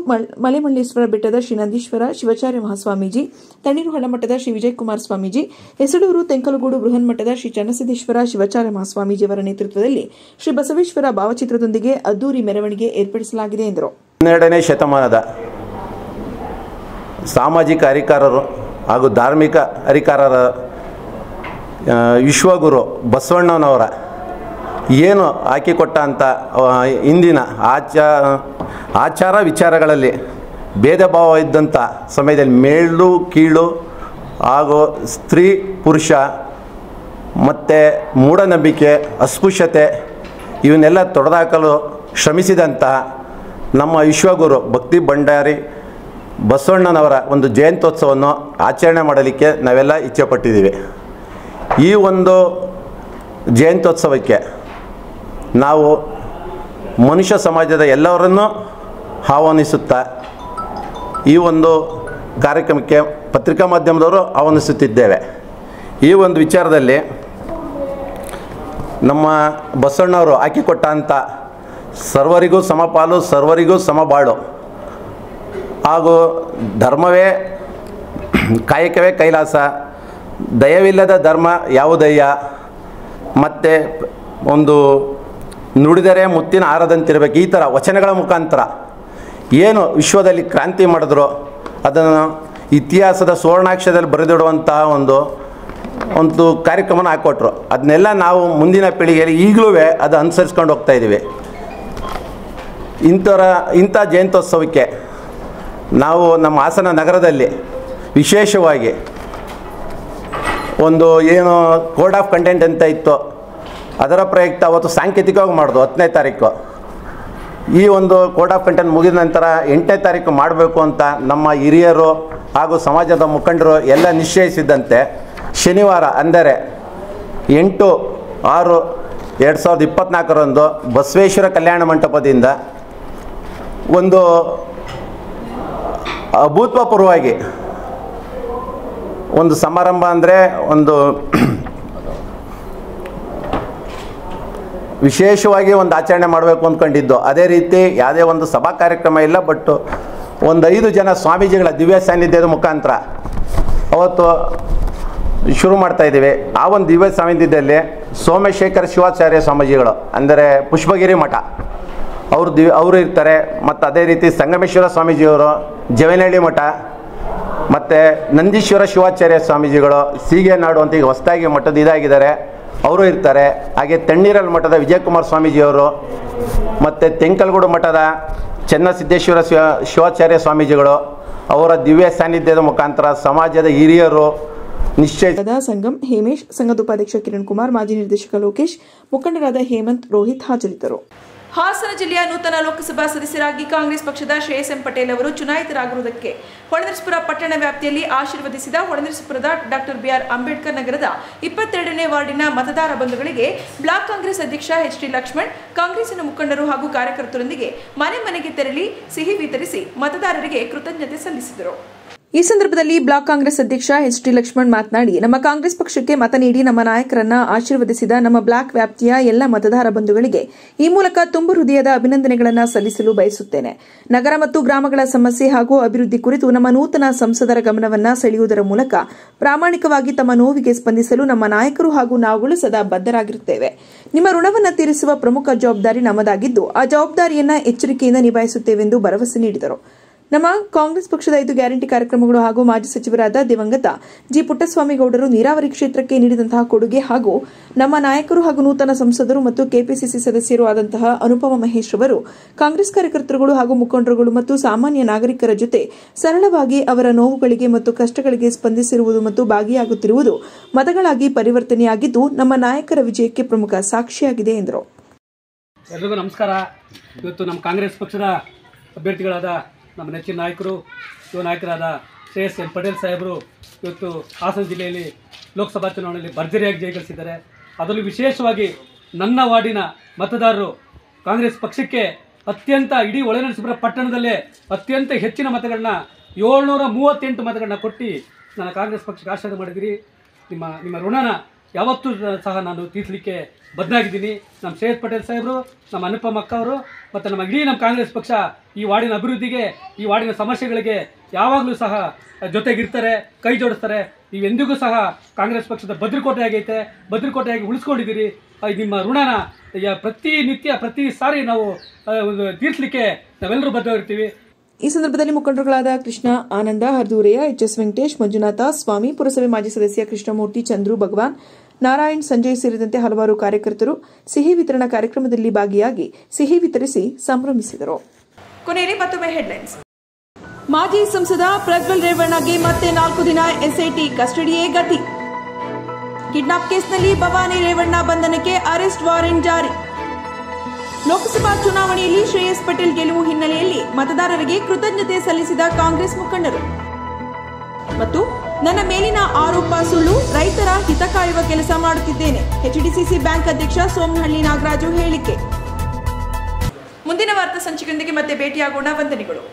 ಮಲೆಮಲ್ಲೇಶ್ವರ ಬೆಟ್ಟದ ಶ್ರೀ ನಂದೀಶ್ವರ ಶಿವಾಚಾರ್ಯ ಮಹಾಸ್ವಾಮೀಜಿ, ತಣ್ಣೀರುಹಳ್ಳ ಮಠದ ಶ್ರೀ ವಿಜಯಕುಮಾರ್ ಸ್ವಾಮೀಜಿ, ಹೆಸಡೂರು ತೆಂಕಲಗೂಡು ಬೃಹನ್ ಮಠದ ಶ್ರೀ ಚನ್ನಸಿದ್ದೇಶ್ವರ ಶಿವಾಚಾರ್ಯ ಮಹಾಸ್ವಾಮೀಜಿಯವರ ನೇತೃತ್ವದಲ್ಲಿ ಶ್ರೀ ಬಸವೇಶ್ವರ ಭಾವಚಿತ್ರದೊಂದಿಗೆ ಅದ್ದೂರಿ ಮೆರವಣಿಗೆ ಏರ್ಪಡಿಸಲಾಗಿದೆ ಎಂದರು. 12ನೇ ಶತಮಾನದ ಸಾಮಾಜಿಕ ಹರಿಕಾರರು ಹಾಗೂ ಧಾರ್ಮಿಕ ಹರಿಕಾರರ ವಿಶ್ವಗುರು ಬಸವಣ್ಣನವರ ಏನು ಹಾಕಿಕೊಟ್ಟ ಅಂತ ಇಂದಿನ ಆಚಾರ ವಿಚಾರಗಳಲ್ಲಿ ಭೇದ ಭಾವ ಇದ್ದಂಥ ಸಮಯದಲ್ಲಿ ಮೇಲು ಕೀಳು ಹಾಗೂ ಸ್ತ್ರೀ ಪುರುಷ ಮತ್ತು ಮೂಢನಂಬಿಕೆ, ಅಸ್ಪೃಶ್ಯತೆ ಇವನ್ನೆಲ್ಲ ತೊಡೆದುಹಾಕಲು ಶ್ರಮಿಸಿದಂತಹ ನಮ್ಮ ವಿಶ್ವಗುರು ಭಕ್ತಿ ಭಂಡಾರಿ ಬಸವಣ್ಣನವರ ಒಂದು ಜಯಂತ್ಯೋತ್ಸವವನ್ನು ಆಚರಣೆ ಮಾಡಲಿಕ್ಕೆ ನಾವೆಲ್ಲ ಇಚ್ಛೆಪಟ್ಟಿದ್ದೀವಿ. ಈ ಒಂದು ಜಯಂತ್ಯೋತ್ಸವಕ್ಕೆ ನಾವು ಮನುಷ್ಯ ಸಮಾಜದ ಎಲ್ಲವರನ್ನೂ ಆಹ್ವಾನಿಸುತ್ತಾ ಈ ಒಂದು ಕಾರ್ಯಕ್ರಮಕ್ಕೆ ಪತ್ರಿಕಾ ಮಾಧ್ಯಮದವರು ಆಹ್ವಾನಿಸುತ್ತಿದ್ದೇವೆ. ಈ ಒಂದು ವಿಚಾರದಲ್ಲಿ ನಮ್ಮ ಬಸವಣ್ಣವರು ಹಾಕಿಕೊಟ್ಟಂಥ ಸರ್ವರಿಗೂ ಸಮಪಾಲು, ಸರ್ವರಿಗೂ ಸಮಬಾಳು ಹಾಗೂ ಧರ್ಮವೇ ಕಾಯಕವೇ ಕೈಲಾಸ, ದಯವಿಲ್ಲದ ಧರ್ಮ ಯಾವುದಯ್ಯ, ಮತ್ತು ಒಂದು ನುಡಿದರೆ ಮುತ್ತಿನ ಹಾರದಂತಿರಬೇಕು, ಈ ಥರ ವಚನಗಳ ಮುಖಾಂತರ ಏನು ವಿಶ್ವದಲ್ಲಿ ಕ್ರಾಂತಿ ಮಾಡಿದ್ರು ಅದನ್ನು ಇತಿಹಾಸದ ಸುವರ್ಣಾಕ್ಷರದಲ್ಲಿ ಬರೆದಿಡುವಂತಹ ಒಂದು ಕಾರ್ಯಕ್ರಮನ ಹಾಕ್ಕೊಟ್ರು. ಅದನ್ನೆಲ್ಲ ನಾವು ಮುಂದಿನ ಪೀಳಿಗೆಯಲ್ಲಿ ಈಗಲೂ ಅದು ಅನುಸರಿಸ್ಕೊಂಡು ಹೋಗ್ತಾಯಿದ್ದೀವಿ. ಇಂಥ ಜಯಂತ್ಯೋತ್ಸವಕ್ಕೆ ನಾವು ನಮ್ಮ ಹಾಸನ ನಗರದಲ್ಲಿ ವಿಶೇಷವಾಗಿ ಒಂದು ಏನು ಕೋಡ್ ಆಫ್ ಕಂಟೆಂಟ್ ಅಂತ ಇತ್ತು, ಅದರ ಪ್ರಯುಕ್ತ ಅವತ್ತು ಸಾಂಕೇತಿಕವಾಗಿ ಮಾಡೋದು 10ನೇ ತಾರೀಕು. ಈ ಒಂದು ಕೋಡ್ ಆಫ್ ಕಂಟೆಂಟ್ ಮುಗಿದ ನಂತರ 8ನೇ ತಾರೀಕು ಮಾಡಬೇಕು ಅಂತ ನಮ್ಮ ಹಿರಿಯರು ಹಾಗೂ ಸಮಾಜದ ಮುಖಂಡರು ಎಲ್ಲ ನಿಶ್ಚಯಿಸಿದ್ದಂತೆ ಶನಿವಾರ ಅಂದರೆ 8/6/2024 ಬಸವೇಶ್ವರ ಕಲ್ಯಾಣ ಮಂಟಪದಿಂದ ಒಂದು ಅಭೂತಪೂರ್ವವಾಗಿ ಒಂದು ಸಮಾರಂಭ ಅಂದರೆ ಒಂದು ವಿಶೇಷವಾಗಿ ಒಂದು ಆಚರಣೆ ಮಾಡಬೇಕು ಅಂದ್ಕೊಂಡಿದ್ದು. ಅದೇ ರೀತಿ ಯಾವುದೇ ಒಂದು ಸಭಾ ಕಾರ್ಯಕ್ರಮ ಇಲ್ಲ, ಬಟ್ ಒಂದು 5 ಜನ ಸ್ವಾಮೀಜಿಗಳ ದಿವ್ಯ ಸಾನ್ನಿಧ್ಯದ ಮುಖಾಂತರ ಅವತ್ತು ಶುರು ಮಾಡ್ತಾಯಿದ್ದೀವಿ. ಆ ಒಂದು ದಿವ್ಯ ಸಾನ್ನಿಧ್ಯದಲ್ಲಿ ಸೋಮಶೇಖರ ಶಿವಾಚಾರ್ಯ ಸ್ವಾಮೀಜಿಗಳು ಅಂದರೆ ಪುಷ್ಪಗಿರಿ ಮಠ ಅವರು ಇರ್ತಾರೆ. ಮತ್ತು ಅದೇ ರೀತಿ ಸಂಗಮೇಶ್ವರ ಸ್ವಾಮೀಜಿಯವರು ಜವನಹಳ್ಳಿ ಮಠ, ಮತ್ತು ನಂದೀಶ್ವರ ಶಿವಾಚಾರ್ಯ ಸ್ವಾಮೀಜಿಗಳು ಸೀಗೆನಾಡು ಅಂತ ಈಗ ಹೊಸದಾಗಿ ಮಠದ ಇದಾಗಿದ್ದಾರೆ, ಅವರು ಇರ್ತಾರೆ. ಹಾಗೆ ತಣ್ಣೀರಲ್ ಮಠದ ವಿಜಯಕುಮಾರ್ ಸ್ವಾಮೀಜಿಯವರು, ಮತ್ತು ತೆಂಕಲ್ಗೂಡು ಮಠದ ಚೆನ್ನಸಿದ್ದೇಶ್ವರ ಶಿವಾಚಾರ್ಯ ಸ್ವಾಮೀಜಿಗಳು ಅವರ ದಿವ್ಯ ಸಾನ್ನಿಧ್ಯದ ಮುಖಾಂತರ ಸಮಾಜದ ಹಿರಿಯರು ನಿಶ್ಚಯ ಸಂಗಮ್ ಹೇಮೇಶ್, ಸಂಘದ ಉಪಾಧ್ಯಕ್ಷ ಕಿರಣ್ ಕುಮಾರ್, ಮಾಜಿ ನಿರ್ದೇಶಕ ಲೋಕೇಶ್, ಮುಖಂಡರಾದ ಹೇಮಂತ್, ರೋಹಿತ್ ಹಾಜರಿದ್ದರು. ಹಾಸನ ಜಿಲ್ಲೆಯ ನೂತನ ಲೋಕಸಭಾ ಸದಸ್ಯರಾಗಿ ಕಾಂಗ್ರೆಸ್ ಪಕ್ಷದ ಶ್ರೇಯಸ್ ಎಂ ಪಟೇಲ್ ಅವರು ಚುನಾಯಿತರಾಗಿರುವುದಕ್ಕೆ ಹೊಳೆನರಸೀಪುರ ಪಟ್ಟಣ ವ್ಯಾಪ್ತಿಯಲ್ಲಿ ಆಶೀರ್ವದಿಸಿದ ಹೊಳೆನರಸೀಪುರದ ಡಾಕ್ಟರ್ ಬಿಆರ್ ಅಂಬೇಡ್ಕರ್ ನಗರದ 22ನೇ ವಾರ್ಡಿನ ಮತದಾರ ಬಂಧುಗಳಿಗೆ ಬ್ಲಾಕ್ ಕಾಂಗ್ರೆಸ್ ಅಧ್ಯಕ್ಷ ಎಚ್.ಟಿ. ಲಕ್ಷ್ಮಣ್, ಕಾಂಗ್ರೆಸ್ಸಿನ ಮುಖಂಡರು ಹಾಗೂ ಕಾರ್ಯಕರ್ತರೊಂದಿಗೆ ಮನೆ ಮನೆಗೆ ತೆರಳಿ ಸಿಹಿ ವಿತರಿಸಿ ಮತದಾರರಿಗೆ ಕೃತಜ್ಞತೆ ಸಲ್ಲಿಸಿದರು. ಈ ಸಂದರ್ಭದಲ್ಲಿ ಬ್ಲಾಕ್ ಕಾಂಗ್ರೆಸ್ ಅಧ್ಯಕ್ಷ ಎಚ್.ಟಿ. ಲಕ್ಷ್ಮಣ್ ಮಾತನಾಡಿ, ನಮ್ಮ ಕಾಂಗ್ರೆಸ್ ಪಕ್ಷಕ್ಕೆ ಮತ ನೀಡಿ ನಮ್ಮ ನಾಯಕರನ್ನ ಆಶೀರ್ವದಿಸಿದ ನಮ್ಮ ಬ್ಲಾಕ್ ವ್ಯಾಪ್ತಿಯ ಎಲ್ಲ ಮತದಾರ ಬಂಧುಗಳಿಗೆ ಈ ಮೂಲಕ ತುಂಬು ಹೃದಯದ ಅಭಿನಂದನೆಗಳನ್ನು ಸಲ್ಲಿಸಲು ಬಯಸುತ್ತೇನೆ. ನಗರ ಮತ್ತು ಗ್ರಾಮಗಳ ಸಮಸ್ಯೆ ಹಾಗೂ ಅಭಿವೃದ್ಧಿ ಕುರಿತು ನಮ್ಮ ನೂತನ ಸಂಸದರ ಗಮನವನ್ನು ಸೆಳೆಯುವುದರ ಮೂಲಕ ಪ್ರಾಮಾಣಿಕವಾಗಿ ತಮ್ಮ ನೋವಿಗೆ ಸ್ಪಂದಿಸಲು ನಮ್ಮ ನಾಯಕರು ಹಾಗೂ ನಾವುಗಳು ಸದಾ ಬದ್ಧರಾಗಿರುತ್ತೇವೆ. ನಿಮ್ಮ ಋಣವನ್ನು ತೀರಿಸುವ ಪ್ರಮುಖ ಜವಾಬ್ದಾರಿ ನಮ್ಮದಾಗಿದ್ದು ಆ ಜವಾಬ್ದಾರಿಯನ್ನು ಎಚ್ಚರಿಕೆಯಿಂದ ನಿಭಾಯಿಸುತ್ತೇವೆಂದು ಭರವಸೆ ನೀಡಿದರು. ನಮ್ಮ ಕಾಂಗ್ರೆಸ್ ಪಕ್ಷದ 5 ಗ್ಯಾರಂಟಿ ಕಾರ್ಯಕ್ರಮಗಳು ಹಾಗೂ ಮಾಜಿ ಸಚಿವರಾದ ದಿವಂಗತ ಜಿ. ಪುಟ್ಟಸ್ವಾಮಿಗೌಡರು ನೀರಾವರಿ ಕ್ಷೇತ್ರಕ್ಕೆ ನೀಡಿದಂತಹ ಕೊಡುಗೆ ಹಾಗೂ ನಮ್ಮ ನಾಯಕರು ಹಾಗೂ ನೂತನ ಸಂಸದರು ಮತ್ತು ಕೆಪಿಸಿಸಿ ಸದಸ್ಯರು ಆದಂತಹ ಅನುಪಮ ಮಹೇಶ್ ಅವರು ಕಾಂಗ್ರೆಸ್ ಕಾರ್ಯಕರ್ತರುಗಳು ಹಾಗೂ ಮುಖಂಡರುಗಳು ಮತ್ತು ಸಾಮಾನ್ಯ ನಾಗರಿಕರ ಜೊತೆ ಸರಳವಾಗಿ ಅವರ ನೋವುಗಳಿಗೆ ಮತ್ತು ಕಷ್ಟಗಳಿಗೆ ಸ್ಪಂದಿಸಿರುವುದು ಮತ್ತು ಭಾಗಿಯಾಗುತ್ತಿರುವುದು ಮತಗಳಾಗಿ ಪರಿವರ್ತನೆಯಾಗಿದ್ದು ನಮ್ಮ ನಾಯಕರ ವಿಜಯಕ್ಕೆ ಪ್ರಮುಖ ಸಾಕ್ಷಿಯಾಗಿದೆ ಎಂದರು. ಎಲ್ಲರಿಗೂ ನಮಸ್ಕಾರ. ಇವತ್ತು ನಮ್ಮ ಕಾಂಗ್ರೆಸ್ ಪಕ್ಷದ ಅಭ್ಯರ್ಥಿಗಳಾದ ನಮ್ಮ ನೆಚ್ಚಿನ ನಾಯಕರು, ಯುವ ನಾಯಕರಾದ ಶ್ರೇಯಸ್ ಎಂ ಪಟೇಲ್ ಸಾಹೇಬರು ಇವತ್ತು ಹಾಸನ ಜಿಲ್ಲೆಯಲ್ಲಿ ಲೋಕಸಭಾ ಚುನಾವಣೆಯಲ್ಲಿ ಭರ್ಜರಿಯಾಗಿ ಜಯಗಳಿಸಿದ್ದಾರೆ. ಅದರಲ್ಲೂ ವಿಶೇಷವಾಗಿ ನನ್ನ ವಾರ್ಡಿನ ಮತದಾರರು ಕಾಂಗ್ರೆಸ್ ಪಕ್ಷಕ್ಕೆ ಅತ್ಯಂತ ಇಡೀ ಹೊಳೆನರಸೀಪುರ ಪಟ್ಟಣದಲ್ಲೇ ಅತ್ಯಂತ ಹೆಚ್ಚಿನ ಮತಗಳನ್ನ 738 ಮತಗಳನ್ನ ಕೊಟ್ಟು ನನ್ನ ಕಾಂಗ್ರೆಸ್ ಪಕ್ಷಕ್ಕೆ ಆಶೀರ್ವಾದ ಮಾಡಿದಿರಿ. ನಿಮ್ಮ ಋಣನ ಯಾವತ್ತೂ ಸಹ ನಾನು ತೀರ್ಸಲಿಕ್ಕೆ ಬದ್ಧನಾಗಿದ್ದೀನಿ. ನಮ್ಮ ಶ್ರೇಯಸ್ ಪಟೇಲ್ ಸಾಹೇಬರು, ನಮ್ಮ ಅನುಪಮ ಅಕ್ಕ ಅವರು ಮತ್ತು ನಮ್ಮ ಇಡೀ ನಮ್ಮ ಕಾಂಗ್ರೆಸ್ ಪಕ್ಷ ಈ ವಾರ್ಡಿನ ಅಭಿವೃದ್ಧಿಗೆ, ಈ ವಾರ್ಡಿನ ಸಮಸ್ಯೆಗಳಿಗೆ ಯಾವಾಗಲೂ ಸಹ ಜೊತೆಗಿರ್ತಾರೆ, ಕೈ ಜೋಡಿಸ್ತಾರೆ. ನೀವೆಂದಿಗೂ ಸಹ ಕಾಂಗ್ರೆಸ್ ಪಕ್ಷದ ಭದ್ರಕೋಟೆ ಆಗೈತೆ, ಭದ್ರಕೋಟೆಯಾಗಿ ಉಳಿಸ್ಕೊಂಡಿದ್ದೀರಿ. ನಿಮ್ಮ ಋಣನ ಪ್ರತಿನಿತ್ಯ ಪ್ರತಿ ಸಾರಿ ನಾವು ತೀರಿಸಲಿಕ್ಕೆ ನಾವೆಲ್ಲರೂ ಬದ್ಧವಾಗಿರ್ತೀವಿ. ಈ ಸಂದರ್ಭದಲ್ಲಿ ಮುಖಂಡರುಗಳಾದ ಕೃಷ್ಣ, ಆನಂದ, ಹರ್ದೂರೆಯ, ಎಚ್.ಎಸ್. ವೆಂಕಟೇಶ್, ಮಂಜುನಾಥ, ಸ್ವಾಮಿ, ಪುರಸಭೆ ಮಾಜಿ ಸದಸ್ಯ ಕೃಷ್ಣಮೂರ್ತಿ, ಚಂದ್ರು, ಭಗವಾನ್, ನಾರಾಯಣ್, ಸಂಜಯ್ ಸೇರಿದಂತೆ ಹಲವಾರು ಕಾರ್ಯಕರ್ತರು ಸಿಹಿ ವಿತರಣಾ ಕಾರ್ಯಕ್ರಮದಲ್ಲಿ ಭಾಗಿಯಾಗಿ ಸಿಹಿ ವಿತರಿಸಿ ಸಂಭ್ರಮಿಸಿದರು. ಕೊನೆಯಲ್ಲಿ ಮತ್ತೊಮ್ಮೆ ಹೆಡ್ಲೈನ್ಸ್. ಮಾಜಿ ಸಂಸದ ಪ್ರಜ್ವಲ್ ರೇವಣ್ಣಗೆ ಮತ್ತೆ 4 ದಿನ ಎಸ್ಐಟಿ ಕಸ್ಟಡಿಯೇ ಗತಿ. ಕಿಡ್ನಾಪ್ ಕೇಸ್ನಲ್ಲಿ ಭವಾನಿ ರೇವಣ್ಣ ಬಂಧನಕ್ಕೆ ಅರೆಸ್ಟ್ ವಾರೆಂಟ್ ಜಾರಿ. ಲೋಕಸಭಾ ಚುನಾವಣೆಯಲ್ಲಿ ಶ್ರೇಯಸ್ ಪಟೇಲ್ ಗೆಲುವು ಹಿನ್ನೆಲೆಯಲ್ಲಿ ಮತದಾರರಿಗೆ ಕೃತಜ್ಞತೆ ಸಲ್ಲಿಸಿದ ಕಾಂಗ್ರೆಸ್ ಮುಖಂಡರು. ಮತ್ತು ನನ್ನ ಮೇಲಿನ ಆರೋಪ ಸುಳ್ಳು, ರೈತರ ಹಿತ ಕಾಯುವ ಕೆಲಸ ಮಾಡುತ್ತಿದ್ದೇನೆ, ಎಚ್ಡಿಸಿಸಿ ಬ್ಯಾಂಕ್ ಅಧ್ಯಕ್ಷ ಸೋಮನಹಳ್ಳಿ ನಾಗರಾಜು ಹೇಳಿಕೆ. ಮುಂದಿನ ವಾರ್ತಾ ಸಂಚಿಕೆಯೊಂದಿಗೆ ಮತ್ತೆ ಭೇಟಿಯಾಗೋಣ. ವಂದನೆಗಳು.